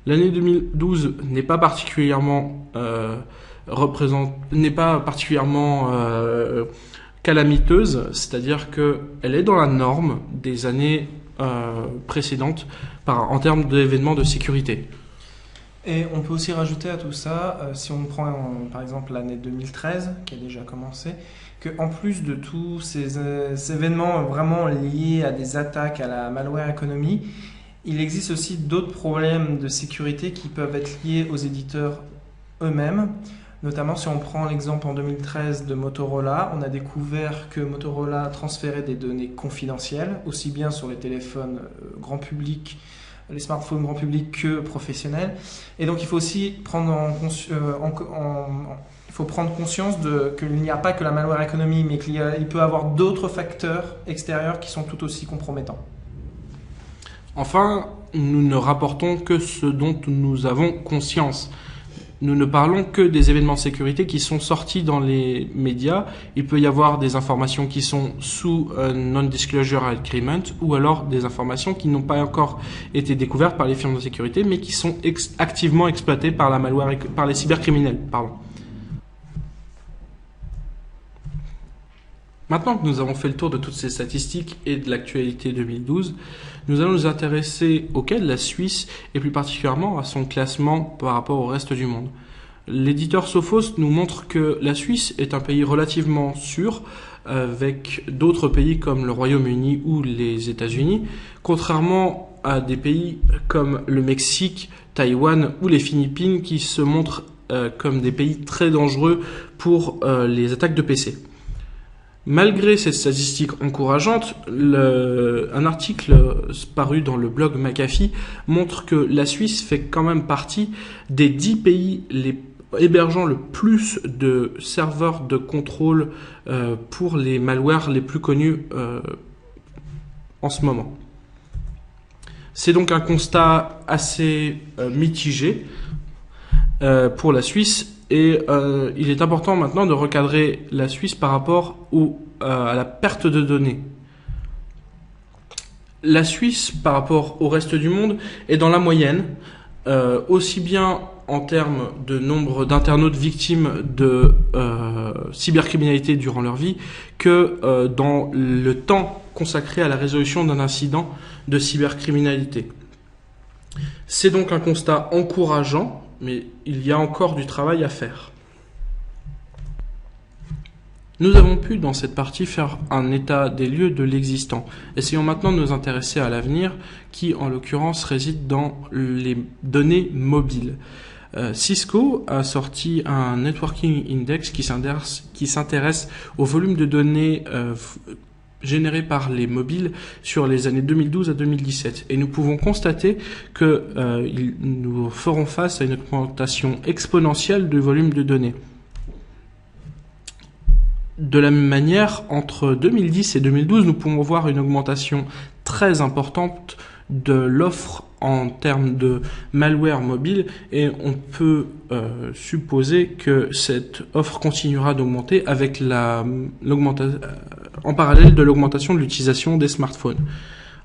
Speaker 2: L'année 2012 n'est pas particulièrement calamiteuse, c'est-à-dire qu'elle est dans la norme des années précédentes en termes d'événements de sécurité.
Speaker 1: Et on peut aussi rajouter à tout ça, si on prend par exemple l'année 2013, qui a déjà commencé, qu'en plus de tous ces événements vraiment liés à des attaques à la malware economy, il existe aussi d'autres problèmes de sécurité qui peuvent être liés aux éditeurs eux-mêmes. Notamment si on prend l'exemple en 2013 de Motorola, on a découvert que Motorola transférait des données confidentielles, aussi bien sur les téléphones grand public, les smartphones grand public que professionnels. Et donc il faut aussi prendre conscience qu'il n'y a pas que la malware economy, mais qu'il peut y avoir d'autres facteurs extérieurs qui sont tout aussi compromettants.
Speaker 2: Enfin, nous ne rapportons que ce dont nous avons conscience. Nous ne parlons que des événements de sécurité qui sont sortis dans les médias. Il peut y avoir des informations qui sont sous non-disclosure agreement ou alors des informations qui n'ont pas encore été découvertes par les firmes de sécurité mais qui sont activement exploitées par la malware, par les cybercriminels. Maintenant que nous avons fait le tour de toutes ces statistiques et de l'actualité 2012, nous allons nous intéresser au cas de la Suisse et plus particulièrement à son classement par rapport au reste du monde. L'éditeur Sophos nous montre que la Suisse est un pays relativement sûr avec d'autres pays comme le Royaume-Uni ou les États-Unis, contrairement à des pays comme le Mexique, Taïwan ou les Philippines qui se montrent comme des pays très dangereux pour les attaques de PC. Malgré cette statistique encourageante, un article paru dans le blog McAfee montre que la Suisse fait quand même partie des 10 pays hébergeant le plus de serveurs de contrôle pour les malwares les plus connus en ce moment. C'est donc un constat assez mitigé pour la Suisse. Et il est important maintenant de recadrer la Suisse par rapport à la perte de données. La Suisse, par rapport au reste du monde, est dans la moyenne, aussi bien en termes de nombre d'internautes victimes de cybercriminalité durant leur vie que dans le temps consacré à la résolution d'un incident de cybercriminalité. C'est donc un constat encourageant, mais il y a encore du travail à faire. Nous avons pu, dans cette partie, faire un état des lieux de l'existant. Essayons maintenant de nous intéresser à l'avenir, qui, en l'occurrence, réside dans les données mobiles. Cisco a sorti un Networking Index qui s'intéresse au volume de données générées par les mobiles sur les années 2012 à 2017. Et nous pouvons constater que nous ferons face à une augmentation exponentielle du volume de données. De la même manière, entre 2010 et 2012, nous pouvons voir une augmentation très importante de l'offre en termes de malware mobile et on peut supposer que cette offre continuera d'augmenter avec en parallèle de l'augmentation de l'utilisation des smartphones.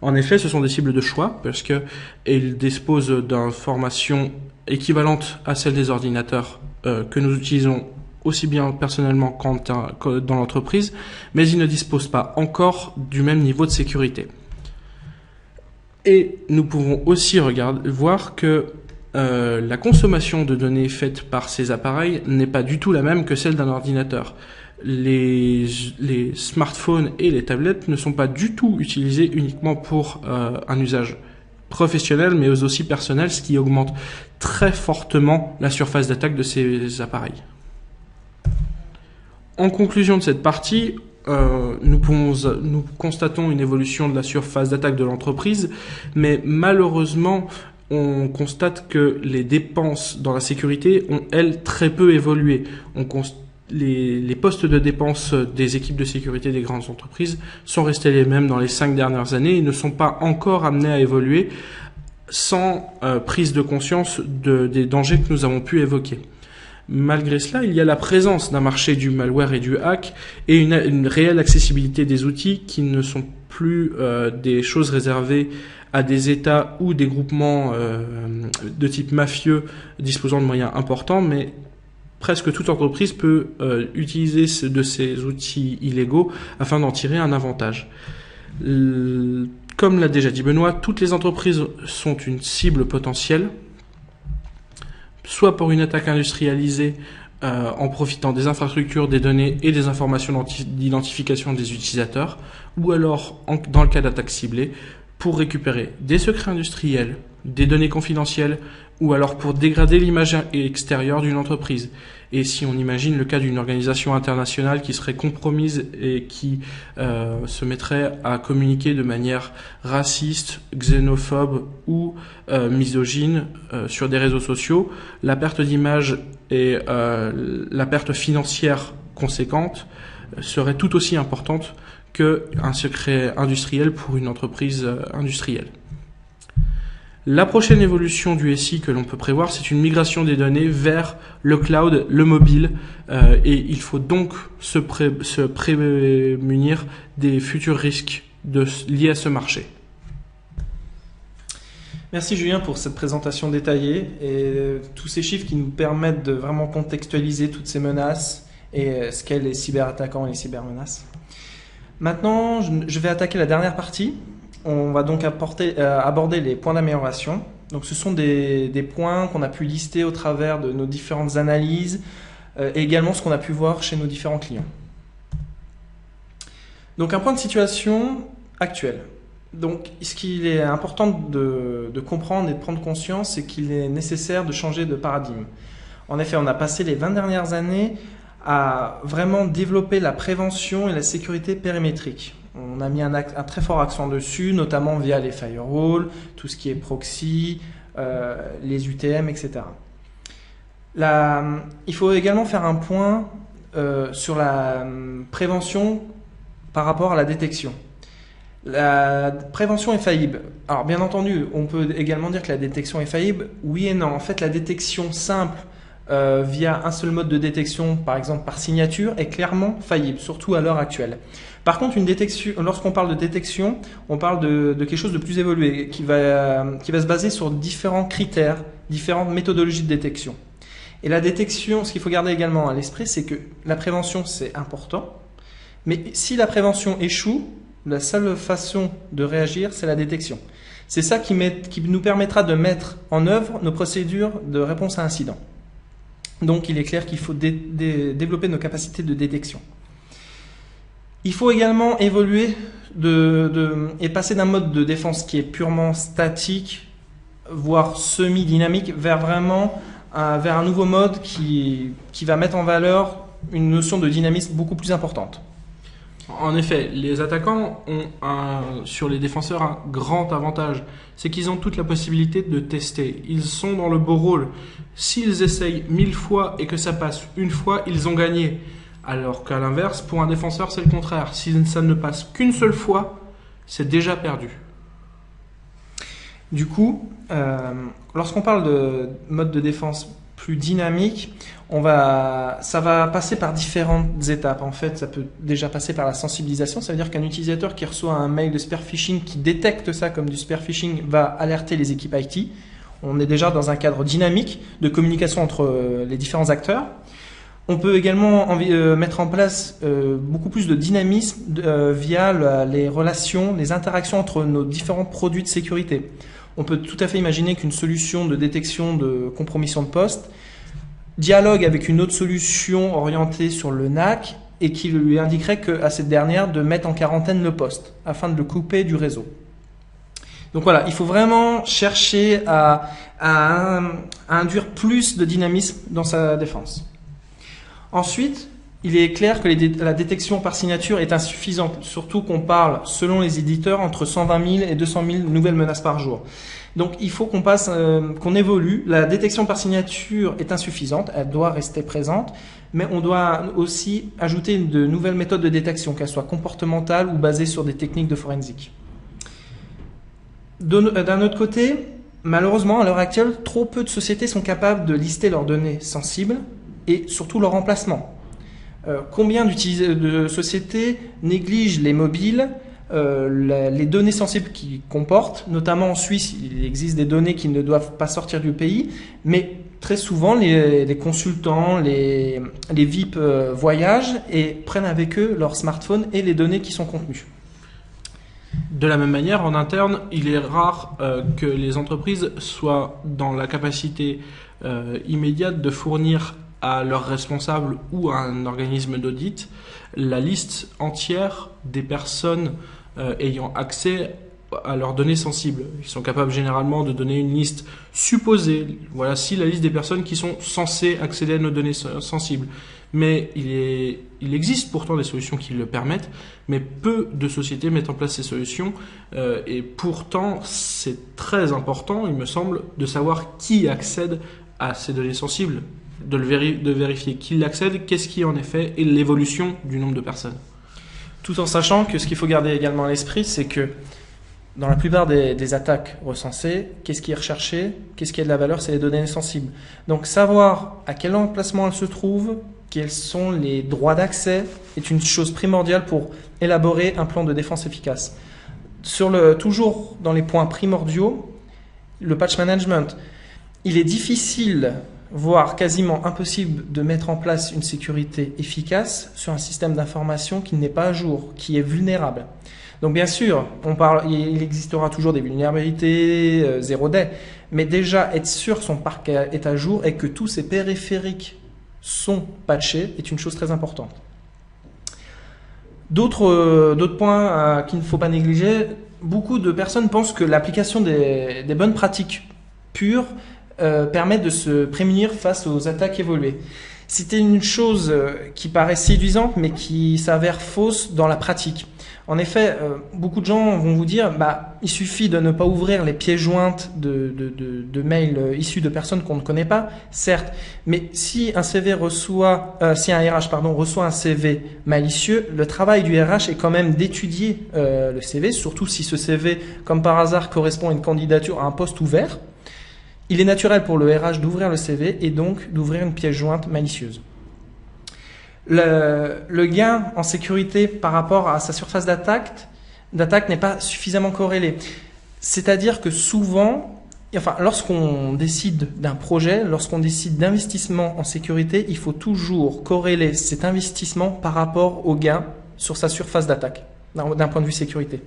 Speaker 2: En effet, ce sont des cibles de choix parce qu'ils disposent d'informations équivalentes à celles des ordinateurs que nous utilisons aussi bien personnellement que dans l'entreprise, mais ils ne disposent pas encore du même niveau de sécurité. Et nous pouvons aussi voir que la consommation de données faite par ces appareils n'est pas du tout la même que celle d'un ordinateur. Les smartphones et les tablettes ne sont pas du tout utilisés uniquement pour un usage professionnel, mais aussi personnel, ce qui augmente très fortement la surface d'attaque de ces appareils. En conclusion de cette partie, nous constatons une évolution de la surface d'attaque de l'entreprise, mais malheureusement, on constate que les dépenses dans la sécurité ont, elles, très peu évolué. Les postes de dépenses des équipes de sécurité des grandes entreprises sont restés les mêmes dans les 5 dernières années et ne sont pas encore amenés à évoluer sans prise de conscience des dangers que nous avons pu évoquer. Malgré cela, il y a la présence d'un marché du malware et du hack et une réelle accessibilité des outils qui ne sont plus des choses réservées à des États ou des groupements de type mafieux disposant de moyens importants, mais presque toute entreprise peut utiliser de ces outils illégaux afin d'en tirer un avantage. Comme l'a déjà dit Benoît, toutes les entreprises sont une cible potentielle, soit pour une attaque industrialisée en profitant des infrastructures, des données et des informations d'identification des utilisateurs, ou alors, dans le cas d'attaques ciblées, pour récupérer des secrets industriels, des données confidentielles, ou alors pour dégrader l'image extérieure d'une entreprise. Et si on imagine le cas d'une organisation internationale qui serait compromise et qui se mettrait à communiquer de manière raciste, xénophobe ou misogyne sur des réseaux sociaux, la perte d'image et la perte financière conséquente serait tout aussi importante qu'un secret industriel pour une entreprise industrielle. La prochaine évolution du SI que l'on peut prévoir, c'est une migration des données vers le cloud, le mobile, et il faut donc se prémunir des futurs risques liés à ce marché.
Speaker 1: Merci Julien pour cette présentation détaillée et tous ces chiffres qui nous permettent de vraiment contextualiser toutes ces menaces et ce qu'est les cyberattaquants et les cybermenaces. Maintenant, je vais attaquer la dernière partie. On va donc aborder les points d'amélioration. Donc, ce sont des points qu'on a pu lister au travers de nos différentes analyses et également ce qu'on a pu voir chez nos différents clients. Donc, un point de situation actuel. Donc, ce qu'il est important de comprendre et de prendre conscience, c'est qu'il est nécessaire de changer de paradigme. En effet, on a passé les 20 dernières années à vraiment développer la prévention et la sécurité périmétrique. On a mis un très fort accent dessus, notamment via les firewalls, tout ce qui est proxy, les UTM, etc. Il faut également faire un point sur la prévention par rapport à la détection. La prévention est faillible. Alors bien entendu, on peut également dire que la détection est faillible. Oui et non. En fait, la détection simple via un seul mode de détection, par exemple par signature, est clairement faillible, surtout à l'heure actuelle. Par contre, une détection, lorsqu'on parle de détection, on parle de quelque chose de plus évolué qui va se baser sur différents critères, différentes méthodologies de détection. Et la détection, ce qu'il faut garder également à l'esprit, c'est que la prévention, c'est important. Mais si la prévention échoue, la seule façon de réagir, c'est la détection. C'est ça qui nous permettra de mettre en œuvre nos procédures de réponse à incident. Donc, il est clair qu'il faut développer nos capacités de détection. Il faut également évoluer et passer d'un mode de défense qui est purement statique, voire semi-dynamique, vers vraiment vers un nouveau mode qui va mettre en valeur une notion de dynamisme beaucoup plus importante.
Speaker 2: En effet, les attaquants ont sur les défenseurs un grand avantage, c'est qu'ils ont toute la possibilité de tester. Ils sont dans le beau rôle. S'ils essayent 1000 fois et que ça passe une fois, ils ont gagné. Alors qu'à l'inverse, pour un défenseur, c'est le contraire. Si ça ne passe qu'une seule fois, c'est déjà perdu.
Speaker 1: Du coup, lorsqu'on parle de mode de défense plus dynamique, ça va passer par différentes étapes. En fait, ça peut déjà passer par la sensibilisation. Ça veut dire qu'un utilisateur qui reçoit un mail de spear phishing, qui détecte ça comme du spear phishing, va alerter les équipes IT. On est déjà dans un cadre dynamique de communication entre les différents acteurs. On peut également mettre en place beaucoup plus de dynamisme via les relations, les interactions entre nos différents produits de sécurité. On peut tout à fait imaginer qu'une solution de détection de compromission de poste dialogue avec une autre solution orientée sur le NAC et qui lui indiquerait à cette dernière de mettre en quarantaine le poste afin de le couper du réseau. Donc voilà, il faut vraiment chercher à induire plus de dynamisme dans sa défense. Ensuite, il est clair que la détection par signature est insuffisante, surtout qu'on parle, selon les éditeurs, entre 120 000 et 200 000 nouvelles menaces par jour. Donc il faut qu'on évolue. La détection par signature est insuffisante, elle doit rester présente, mais on doit aussi ajouter de nouvelles méthodes de détection, qu'elles soient comportementales ou basées sur des techniques de forensique. D'un autre côté, malheureusement, à l'heure actuelle, trop peu de sociétés sont capables de lister leurs données sensibles et surtout leur emplacement. Combien de sociétés négligent les mobiles, les données sensibles qu'ils comportent, notamment en Suisse, il existe des données qui ne doivent pas sortir du pays, mais très souvent les consultants, les VIP voyagent et prennent avec eux leur smartphone et les données qui sont contenues.
Speaker 2: De la même manière, en interne, il est rare que les entreprises soient dans la capacité immédiate de fournir à leurs responsables ou à un organisme d'audit la liste entière des personnes ayant accès à leurs données sensibles. Ils sont capables généralement de donner une liste supposée. Voici la liste des personnes qui sont censées accéder à nos données sensibles. Mais il existe pourtant des solutions qui le permettent, mais peu de sociétés mettent en place ces solutions. Et pourtant, c'est très important, il me semble, de savoir qui accède à ces données sensibles, de vérifier qui l'accède, qu'est-ce qui en est fait et l'évolution du nombre de personnes.
Speaker 1: Tout en sachant que ce qu'il faut garder également à l'esprit, c'est que dans la plupart des attaques recensées, qu'est-ce qui est recherché, qu'est-ce qui a de la valeur, c'est les données sensibles. Donc savoir à quel emplacement elles se trouvent, quels sont les droits d'accès, est une chose primordiale pour élaborer un plan de défense efficace. Toujours dans les points primordiaux, le patch management. Il est difficile, voire quasiment impossible, de mettre en place une sécurité efficace sur un système d'information qui n'est pas à jour, qui est vulnérable. Donc bien sûr, il existera toujours des vulnérabilités, 0 day, mais déjà être sûr que son parc est à jour et que tous ses périphériques sont patchés est une chose très importante. D'autres points qu'il ne faut pas négliger, beaucoup de personnes pensent que l'application des bonnes pratiques pures permet de se prémunir face aux attaques évoluées. C'était une chose qui paraît séduisante mais qui s'avère fausse dans la pratique. En effet, beaucoup de gens vont vous dire il suffit de ne pas ouvrir les pièces jointes de mails issus de personnes qu'on ne connaît pas, certes, mais si un RH reçoit un CV malicieux, le travail du RH est quand même d'étudier le CV, surtout si ce CV, comme par hasard, correspond à une candidature à un poste ouvert. Il est naturel pour le RH d'ouvrir le CV et donc d'ouvrir une pièce jointe malicieuse. Le gain en sécurité par rapport à sa surface d'attaque n'est pas suffisamment corrélé. C'est-à-dire que souvent, lorsqu'on décide d'un projet, lorsqu'on décide d'investissement en sécurité, il faut toujours corréler cet investissement par rapport au gain sur sa surface d'attaque, d'un point de vue sécurité.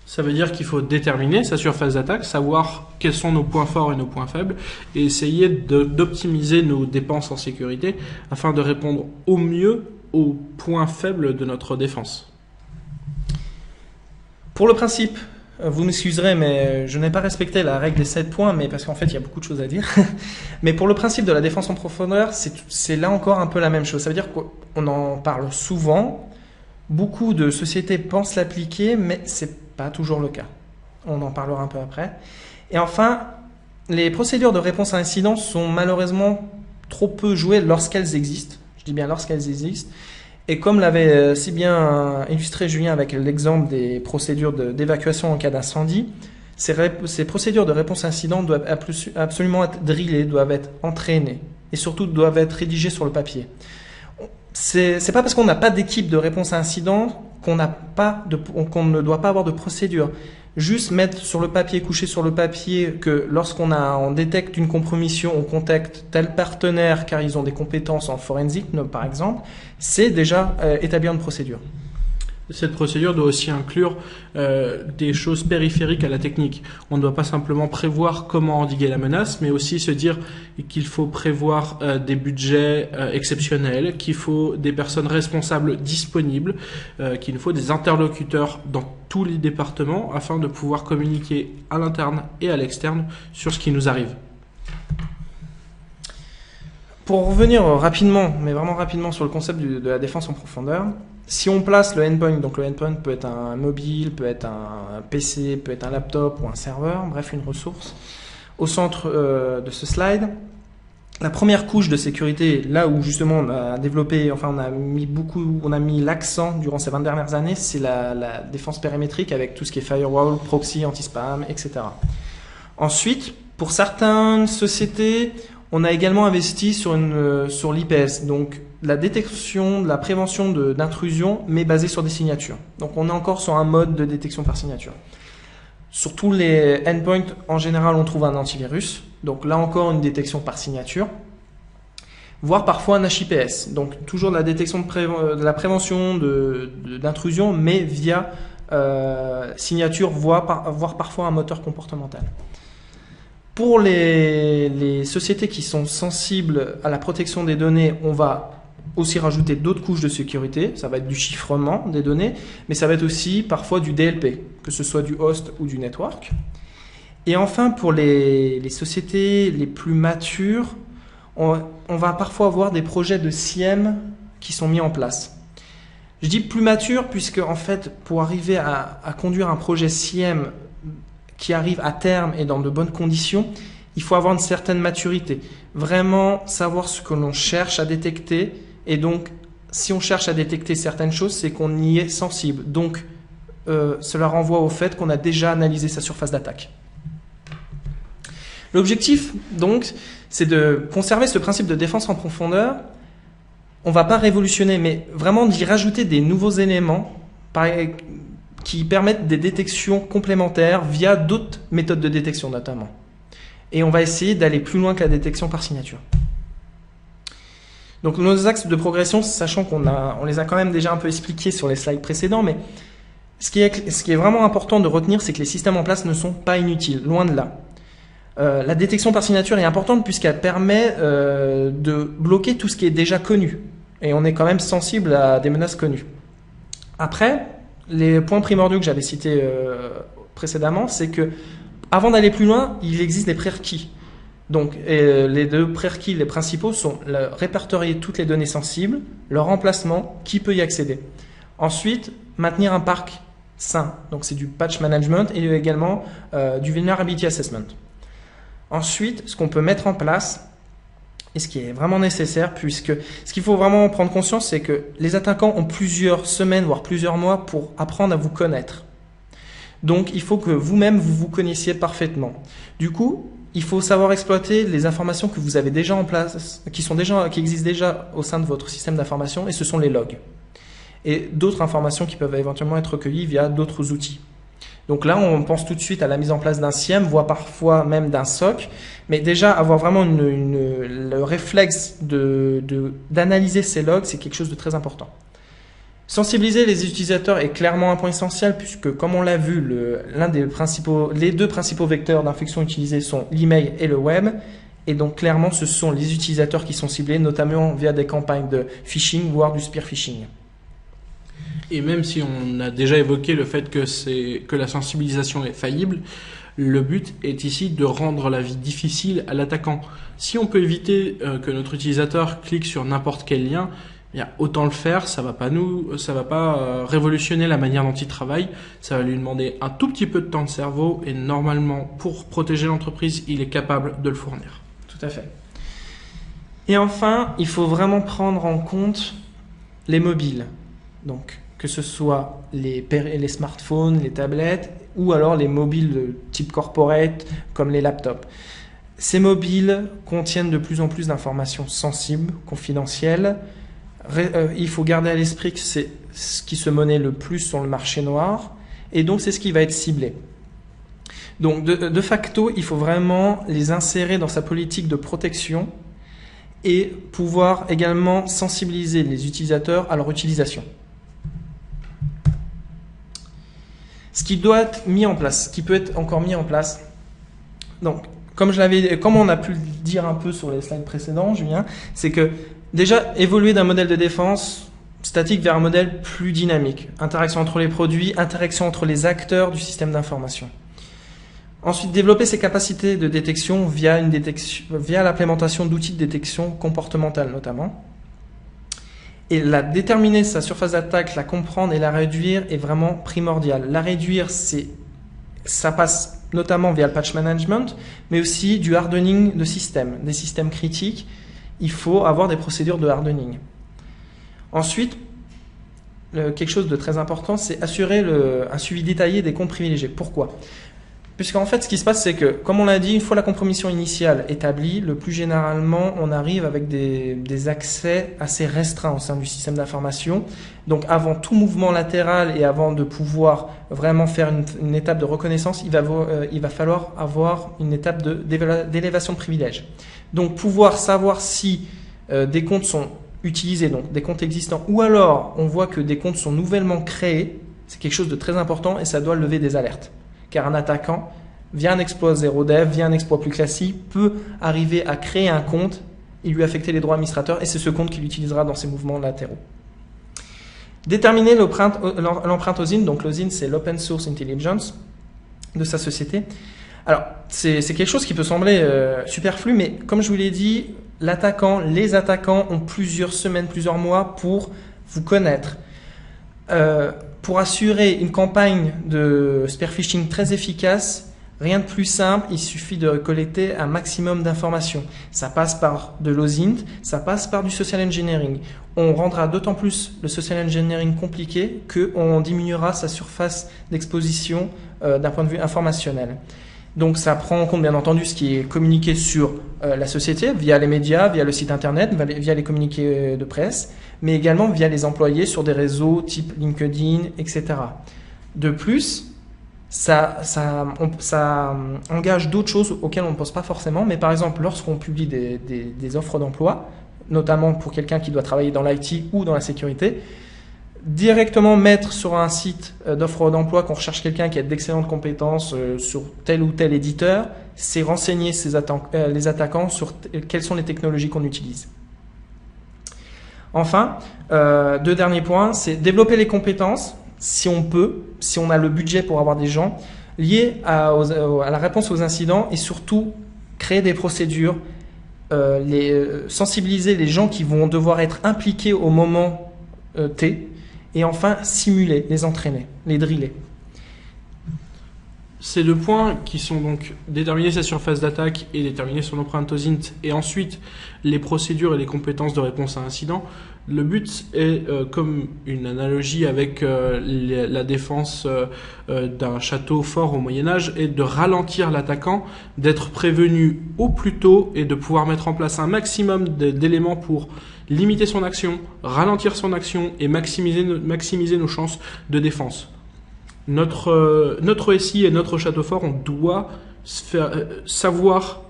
Speaker 2: Ça veut dire qu'il faut déterminer sa surface d'attaque, savoir quels sont nos points forts et nos points faibles, et essayer d'optimiser nos dépenses en sécurité afin de répondre au mieux aux points faibles de notre défense.
Speaker 1: Pour le principe Vous m'excuserez, mais je n'ai pas respecté la règle des 7 points, mais parce qu'en fait, il y a beaucoup de choses à dire. Mais pour le principe de la défense en profondeur, c'est là encore un peu la même chose. Ça veut dire qu'on en parle souvent, beaucoup de sociétés pensent l'appliquer, mais c'est pas toujours le cas. On en parlera un peu après. Et enfin, les procédures de réponse à incident sont malheureusement trop peu jouées lorsqu'elles existent. Je dis bien lorsqu'elles existent. Et comme l'avait si bien illustré Julien avec l'exemple des procédures d'évacuation en cas d'incendie, ces procédures de réponse à incident doivent absolument être drillées, doivent être entraînées et surtout doivent être rédigées sur le papier. C'est pas parce qu'on n'a pas d'équipe de réponse à incident qu'on ne doit pas avoir de procédure. Juste mettre sur le papier, coucher sur le papier que on détecte une compromission, on contacte tel partenaire car ils ont des compétences en forensique, par exemple, c'est déjà établir une procédure.
Speaker 2: Cette procédure doit aussi inclure des choses périphériques à la technique. On ne doit pas simplement prévoir comment endiguer la menace, mais aussi se dire qu'il faut prévoir des budgets exceptionnels, qu'il faut des personnes responsables disponibles, qu'il nous faut des interlocuteurs dans tous les départements afin de pouvoir communiquer à l'interne et à l'externe sur ce qui nous arrive.
Speaker 1: Pour revenir rapidement, mais vraiment rapidement sur le concept de la défense en profondeur, si on place le endpoint, donc le endpoint peut être un mobile, peut être un PC, peut être un laptop ou un serveur, bref une ressource, au centre de ce slide, la première couche de sécurité, là où justement on a développé, enfin on a mis l'accent durant ces 20 dernières années, c'est la défense périmétrique avec tout ce qui est firewall, proxy, anti-spam, etc. Ensuite, pour certaines sociétés, on a également investi sur l'IPS, donc la détection, la prévention d'intrusion, mais basée sur des signatures. Donc on est encore sur un mode de détection par signature. Sur tous les endpoints, en général, on trouve un antivirus. Donc là encore, une détection par signature. Voire parfois un HIPS. Donc toujours de la détection de la prévention d'intrusion, mais via signature, voire parfois un moteur comportemental. Pour les sociétés qui sont sensibles à la protection des données, on va aussi rajouter d'autres couches de sécurité. Ça va être du chiffrement des données, mais ça va être aussi parfois du DLP, que ce soit du host ou du network. Et enfin, pour les sociétés les plus matures, on va parfois avoir des projets de SIEM qui sont mis en place. Je dis plus mature puisque, en fait, pour arriver à conduire un projet SIEM qui arrive à terme et dans de bonnes conditions, il faut avoir une certaine maturité. Vraiment savoir ce que l'on cherche à détecter. Et donc, si on cherche à détecter certaines choses, c'est qu'on y est sensible. Donc, cela renvoie au fait qu'on a déjà analysé sa surface d'attaque. L'objectif, donc, c'est de conserver ce principe de défense en profondeur. On ne va pas révolutionner, mais vraiment d'y rajouter des nouveaux éléments qui permettent des détections complémentaires via d'autres méthodes de détection notamment. Et on va essayer d'aller plus loin que la détection par signature. Donc nos axes de progression, sachant on les a quand même déjà un peu expliqués sur les slides précédents, mais ce qui est vraiment important de retenir, c'est que les systèmes en place ne sont pas inutiles, loin de là. La détection par signature est importante puisqu'elle permet de bloquer tout ce qui est déjà connu. Et on est quand même sensible à des menaces connues. Après, les points primordiaux que j'avais cités précédemment, c'est que avant d'aller plus loin, il existe des prérequis. Donc, les deux prérequis, les principaux, sont répertorier toutes les données sensibles, leur emplacement, qui peut y accéder. Ensuite, maintenir un parc sain. Donc, c'est du patch management et également du vulnerability assessment. Ensuite, ce qu'on peut mettre en place, et ce qui est vraiment nécessaire, puisque ce qu'il faut vraiment prendre conscience, c'est que les attaquants ont plusieurs semaines, voire plusieurs mois pour apprendre à vous connaître. Donc, il faut que vous-même, vous vous connaissiez parfaitement. Du coup, il faut savoir exploiter les informations que vous avez déjà en place, qui existent déjà au sein de votre système d'information, et ce sont les logs. Et d'autres informations qui peuvent éventuellement être recueillies via d'autres outils. Donc là, on pense tout de suite à la mise en place d'un SIEM, voire parfois même d'un SOC. Mais déjà, avoir vraiment le réflexe d'analyser ces logs, c'est quelque chose de très important. Sensibiliser les utilisateurs est clairement un point essentiel puisque, comme on l'a vu, les deux principaux vecteurs d'infection utilisés sont l'email et le web. Et donc, clairement, ce sont les utilisateurs qui sont ciblés, notamment via des campagnes de phishing, voire du spear phishing.
Speaker 2: Et même si on a déjà évoqué le fait que la sensibilisation est faillible, le but est ici de rendre la vie difficile à l'attaquant. Si on peut éviter que notre utilisateur clique sur n'importe quel lien, eh bien, autant le faire. Ça va pas révolutionner la manière dont il travaille. Ça va lui demander un tout petit peu de temps de cerveau et normalement, pour protéger l'entreprise, il est capable de le fournir.
Speaker 1: Tout à fait. Et enfin, il faut vraiment prendre en compte les mobiles. Donc, que ce soit les smartphones, les tablettes, ou alors les mobiles de type corporate, comme les laptops. Ces mobiles contiennent de plus en plus d'informations sensibles, confidentielles. Il faut garder à l'esprit que c'est ce qui se monnaie le plus sur le marché noir, et donc c'est ce qui va être ciblé. Donc, de facto, il faut vraiment les insérer dans sa politique de protection et pouvoir également sensibiliser les utilisateurs à leur utilisation. Ce qui doit être mis en place, ce qui peut être encore mis en place. Donc, comme on a pu le dire un peu sur les slides précédents, Julien, c'est que déjà évoluer d'un modèle de défense statique vers un modèle plus dynamique. Interaction entre les produits, interaction entre les acteurs du système d'information. Ensuite, développer ses capacités de détection via l'implémentation d'outils de détection comportementale notamment. Et déterminer sa surface d'attaque, la comprendre et la réduire est vraiment primordial. La réduire, ça passe notamment via le patch management, mais aussi du hardening de systèmes, des systèmes critiques. Il faut avoir des procédures de hardening. Ensuite, quelque chose de très important, c'est assurer un suivi détaillé des comptes privilégiés. Pourquoi ? Puisqu'en fait, ce qui se passe, c'est que, comme on l'a dit, une fois la compromission initiale établie, le plus généralement, on arrive avec des accès assez restreints au sein du système d'information. Donc, avant tout mouvement latéral et avant de pouvoir vraiment faire une étape de reconnaissance, il va falloir avoir une étape d'élévation de privilèges. Donc, pouvoir savoir si des comptes sont utilisés, donc des comptes existants, ou alors on voit que des comptes sont nouvellement créés, c'est quelque chose de très important et ça doit lever des alertes. Car un attaquant, via un exploit 0dev, via un exploit plus classique, peut arriver à créer un compte et lui affecter les droits administrateurs, et c'est ce compte qu'il utilisera dans ses mouvements latéraux. Déterminer l'empreinte OSINT, donc l'OSINT c'est l'Open Source Intelligence de sa société. Alors, c'est quelque chose qui peut sembler superflu, mais comme je vous l'ai dit, les attaquants ont plusieurs semaines, plusieurs mois pour vous connaître. Pour assurer une campagne de spear phishing très efficace, rien de plus simple, il suffit de collecter un maximum d'informations. Ça passe par de l'OSINT, ça passe par du social engineering. On rendra d'autant plus le social engineering compliqué qu'on diminuera sa surface d'exposition d'un point de vue informationnel. Donc ça prend en compte bien entendu ce qui est communiqué sur la société via les médias, via le site internet, via les communiqués de presse, mais également via les employés sur des réseaux type LinkedIn, etc. De plus, ça engage d'autres choses auxquelles on ne pense pas forcément, mais par exemple lorsqu'on publie des offres d'emploi, notamment pour quelqu'un qui doit travailler dans l'IT ou dans la sécurité, directement mettre sur un site d'offre d'emploi qu'on recherche quelqu'un qui a d'excellentes compétences sur tel ou tel éditeur, c'est renseigner les attaquants sur quelles sont les technologies qu'on utilise. Enfin, deux derniers points, c'est développer les compétences, si on peut, si on a le budget pour avoir des gens, liés à la réponse aux incidents, et surtout créer des procédures, sensibiliser les gens qui vont devoir être impliqués au moment T, et enfin simuler, les entraîner, les driller.
Speaker 2: Ces deux points qui sont donc déterminer sa surface d'attaque et déterminer son empreinte OSINT, et ensuite les procédures et les compétences de réponse à incident, le but est, comme une analogie avec la défense d'un château fort au Moyen-Âge, est de ralentir l'attaquant, d'être prévenu au plus tôt et de pouvoir mettre en place un maximum d'éléments pour limiter son action, ralentir son action et maximiser nos chances de défense. Notre SI et notre château fort, on doit savoir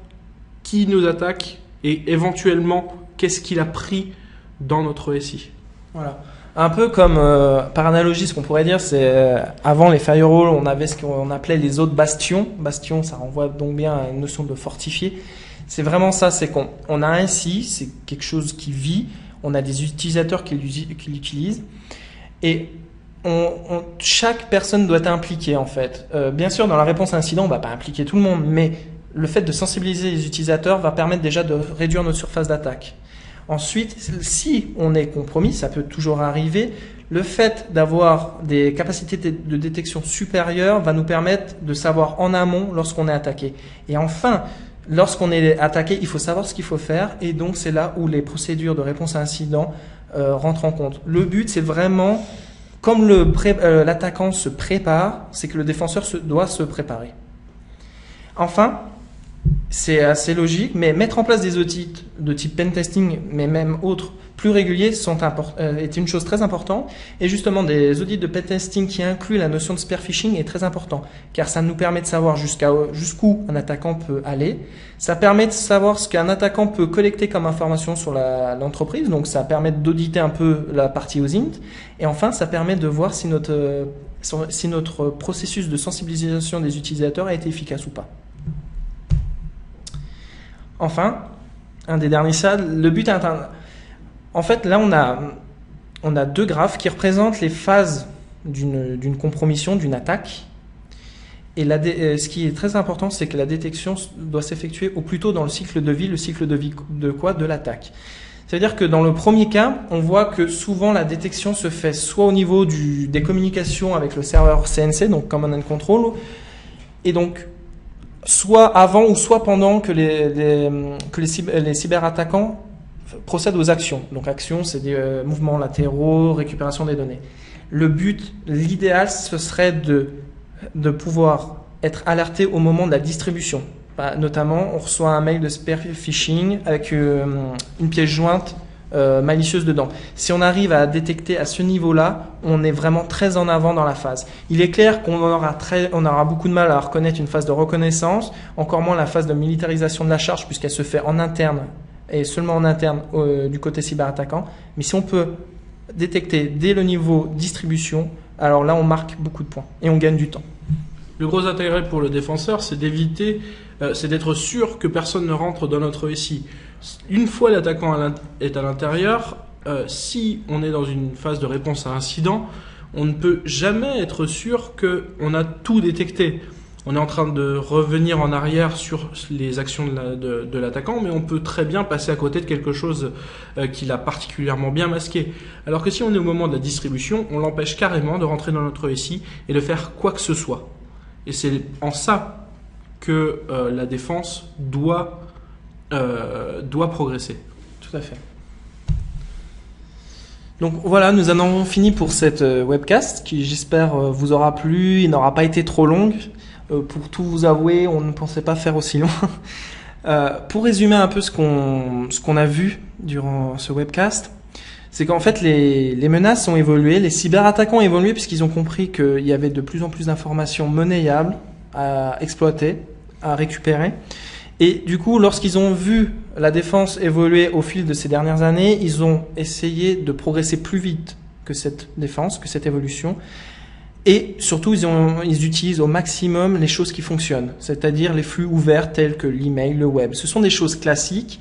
Speaker 2: qui nous attaque et éventuellement qu'est-ce qu'il a pris dans notre SI.
Speaker 1: Voilà. Un peu comme, par analogie, ce qu'on pourrait dire, c'est avant les firewalls, on avait ce qu'on appelait les autres bastions. Bastion, ça renvoie donc bien à une notion de fortifier. C'est vraiment ça, c'est qu'on a un SI, c'est quelque chose qui vit, on a des utilisateurs qui l'utilisent, et chaque personne doit être impliquée en fait. Bien sûr, dans la réponse à l'incident, on ne va pas impliquer tout le monde, mais le fait de sensibiliser les utilisateurs va permettre déjà de réduire notre surface d'attaque. Ensuite, si on est compromis, ça peut toujours arriver, le fait d'avoir des capacités de détection supérieures va nous permettre de savoir en amont lorsqu'on est attaqué. Et enfin, lorsqu'on est attaqué, il faut savoir ce qu'il faut faire, et donc c'est là où les procédures de réponse à incident rentrent en compte. Le but, c'est vraiment, comme l'attaquant se prépare, c'est que le défenseur doit se préparer. Enfin, c'est assez logique, mais mettre en place des outils de type pentesting, mais même autres, plus réguliers, est une chose très importante. Et justement, des audits de pentesting qui incluent la notion de spear phishing est très important, car ça nous permet de savoir jusqu'où un attaquant peut aller. Ça permet de savoir ce qu'un attaquant peut collecter comme information sur l'entreprise, donc ça permet d'auditer un peu la partie OSINT. Et enfin, ça permet de voir si notre processus de sensibilisation des utilisateurs a été efficace ou pas. Enfin, un des derniers salles, le but est atteint. En fait, là, on a deux graphes qui représentent les phases d'une compromission, d'une attaque. Et ce qui est très important, c'est que la détection doit s'effectuer au plus tôt dans le cycle de vie. Le cycle de vie de quoi? De l'attaque. C'est-à-dire que dans le premier cas, on voit que souvent la détection se fait soit au niveau des communications avec le serveur CNC, donc Command and Control, et donc soit avant ou soit pendant que les cyberattaquants procèdent aux actions. Donc actions, c'est des mouvements latéraux, récupération des données. Le but, l'idéal, ce serait de pouvoir être alerté au moment de la distribution. Notamment, on reçoit un mail de spear phishing avec une pièce jointe malicieuse dedans. Si on arrive à détecter à ce niveau-là, on est vraiment très en avant dans la phase. Il est clair qu'on aura beaucoup de mal à reconnaître une phase de reconnaissance, encore moins la phase de militarisation de la charge puisqu'elle se fait en interne et seulement en interne du côté cyberattaquant. Mais si on peut détecter dès le niveau distribution, alors là on marque beaucoup de points et on gagne du temps.
Speaker 2: Le gros intérêt pour le défenseur, c'est c'est d'être sûr que personne ne rentre dans notre SI. Une fois l'attaquant est à l'intérieur, si on est dans une phase de réponse à incident, on ne peut jamais être sûr qu'on a tout détecté. On est en train de revenir en arrière sur les actions de l'attaquant, mais on peut très bien passer à côté de quelque chose qu'il a particulièrement bien masqué. Alors que si on est au moment de la distribution, on l'empêche carrément de rentrer dans notre SI et de faire quoi que ce soit. Et c'est en ça que la défense doit progresser.
Speaker 1: Tout à fait. Donc voilà, nous en avons fini pour cette webcast qui, j'espère, vous aura plu. Il n'aura pas été trop longue. Pour tout vous avouer, on ne pensait pas faire aussi long. Pour résumer un peu ce qu'on a vu durant ce webcast, c'est qu'en fait les menaces ont évolué, les cyberattaquants ont évolué puisqu'ils ont compris qu'il y avait de plus en plus d'informations monnayables à exploiter, à récupérer. Et du coup, lorsqu'ils ont vu la défense évoluer au fil de ces dernières années, ils ont essayé de progresser plus vite que cette défense, que cette évolution. Et surtout, ils utilisent au maximum les choses qui fonctionnent, c'est-à-dire les flux ouverts tels que l'email, le web. Ce sont des choses classiques.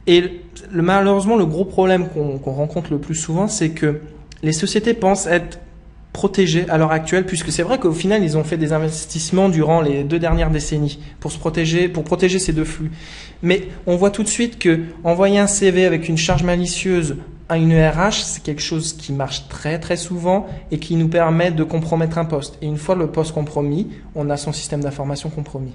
Speaker 1: Et malheureusement, le gros problème qu'on rencontre le plus souvent, c'est que les sociétés pensent être protégées à l'heure actuelle, puisque c'est vrai qu'au final, ils ont fait des investissements durant les 2 dernières décennies pour protéger ces deux flux. Mais on voit tout de suite que envoyer un CV avec une charge malicieuse à une RH, c'est quelque chose qui marche très très souvent et qui nous permet de compromettre un poste. Et une fois le poste compromis, on a son système d'information compromis.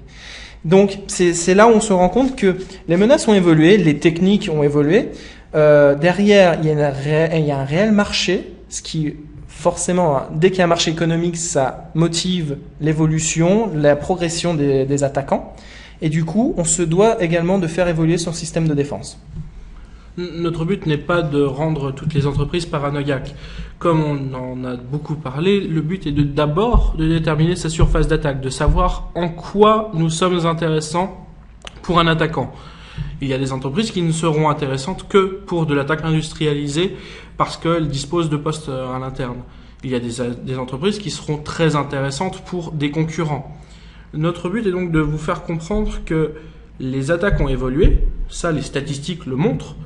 Speaker 1: Donc c'est là où on se rend compte que les menaces ont évolué, les techniques ont évolué. Derrière, il y a un réel marché, ce qui forcément, dès qu'il y a un marché économique, ça motive l'évolution, la progression des attaquants. Et du coup, on se doit également de faire évoluer son système de défense.
Speaker 2: Notre but n'est pas de rendre toutes les entreprises paranoïaques. Comme on en a beaucoup parlé, le but est d'abord de déterminer sa surface d'attaque, de savoir en quoi nous sommes intéressants pour un attaquant. Il y a des entreprises qui ne seront intéressantes que pour de l'attaque industrialisée parce qu'elles disposent de postes à l'interne. Il y a des entreprises qui seront très intéressantes pour des concurrents. Notre but est donc de vous faire comprendre que les attaques ont évolué, ça les statistiques le montrent,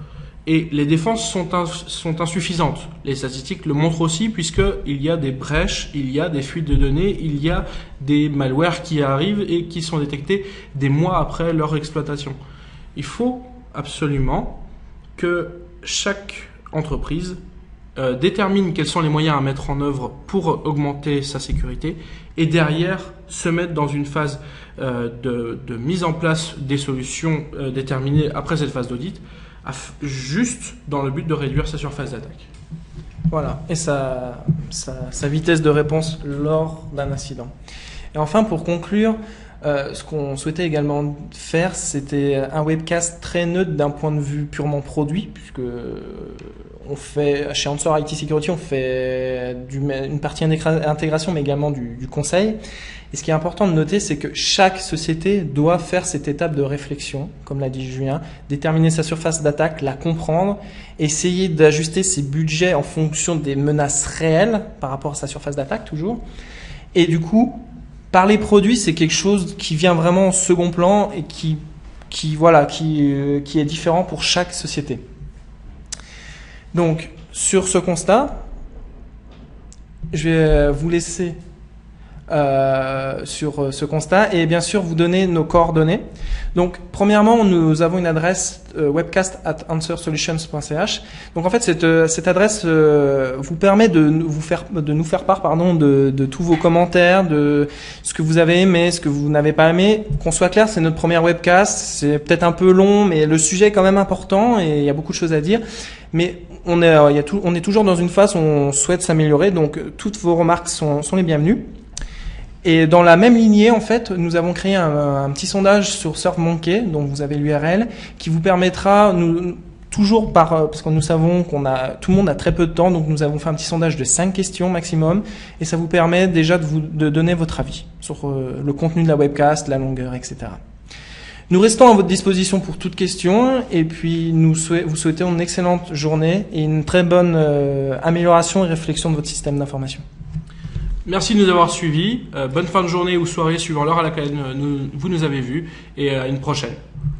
Speaker 2: Et les défenses sont insuffisantes. Les statistiques le montrent aussi, puisqu'il y a des brèches, il y a des fuites de données, il y a des malwares qui arrivent et qui sont détectés des mois après leur exploitation. Il faut absolument que chaque entreprise détermine quels sont les moyens à mettre en œuvre pour augmenter sa sécurité et derrière se mettre dans une phase de mise en place des solutions déterminées après cette phase d'audit, juste dans le but de réduire sa surface d'attaque.
Speaker 1: Voilà, et sa vitesse de réponse lors d'un incident. Et enfin, pour conclure, ce qu'on souhaitait également faire, c'était un webcast très neutre d'un point de vue purement produit, puisque on fait, chez Answer IT Security, on fait une partie intégration, mais également du conseil. Et ce qui est important de noter, c'est que chaque société doit faire cette étape de réflexion, comme l'a dit Julien, déterminer sa surface d'attaque, la comprendre, essayer d'ajuster ses budgets en fonction des menaces réelles par rapport à sa surface d'attaque toujours. Et du coup, parler produit, c'est quelque chose qui vient vraiment en second plan et qui est différent pour chaque société. Donc, sur ce constat, je vais vous laisser sur ce constat et bien sûr vous donner nos coordonnées. Donc premièrement, nous avons une adresse webcast@answersolutions.ch. Donc en fait cette adresse vous permet de nous faire part de tous vos commentaires, de ce que vous avez aimé, ce que vous n'avez pas aimé. Qu'on soit clair, c'est notre première webcast, c'est peut-être un peu long, mais le sujet est quand même important et il y a beaucoup de choses à dire. Mais on est toujours dans une phase où on souhaite s'améliorer, donc toutes vos remarques sont les bienvenues. Et dans la même lignée, en fait, nous avons créé un petit sondage sur SurfMonkey, dont vous avez l'URL, qui vous permettra, parce que nous savons tout le monde a très peu de temps, donc nous avons fait un petit sondage de 5 questions maximum, et ça vous permet déjà de donner votre avis sur le contenu de la webcast, la longueur, etc. Nous restons à votre disposition pour toute question, et puis vous souhaitons une excellente journée et une très bonne amélioration et réflexion de votre système d'information.
Speaker 2: Merci de nous avoir suivis. Bonne fin de journée ou soirée suivant l'heure à laquelle vous nous avez vus et à une prochaine.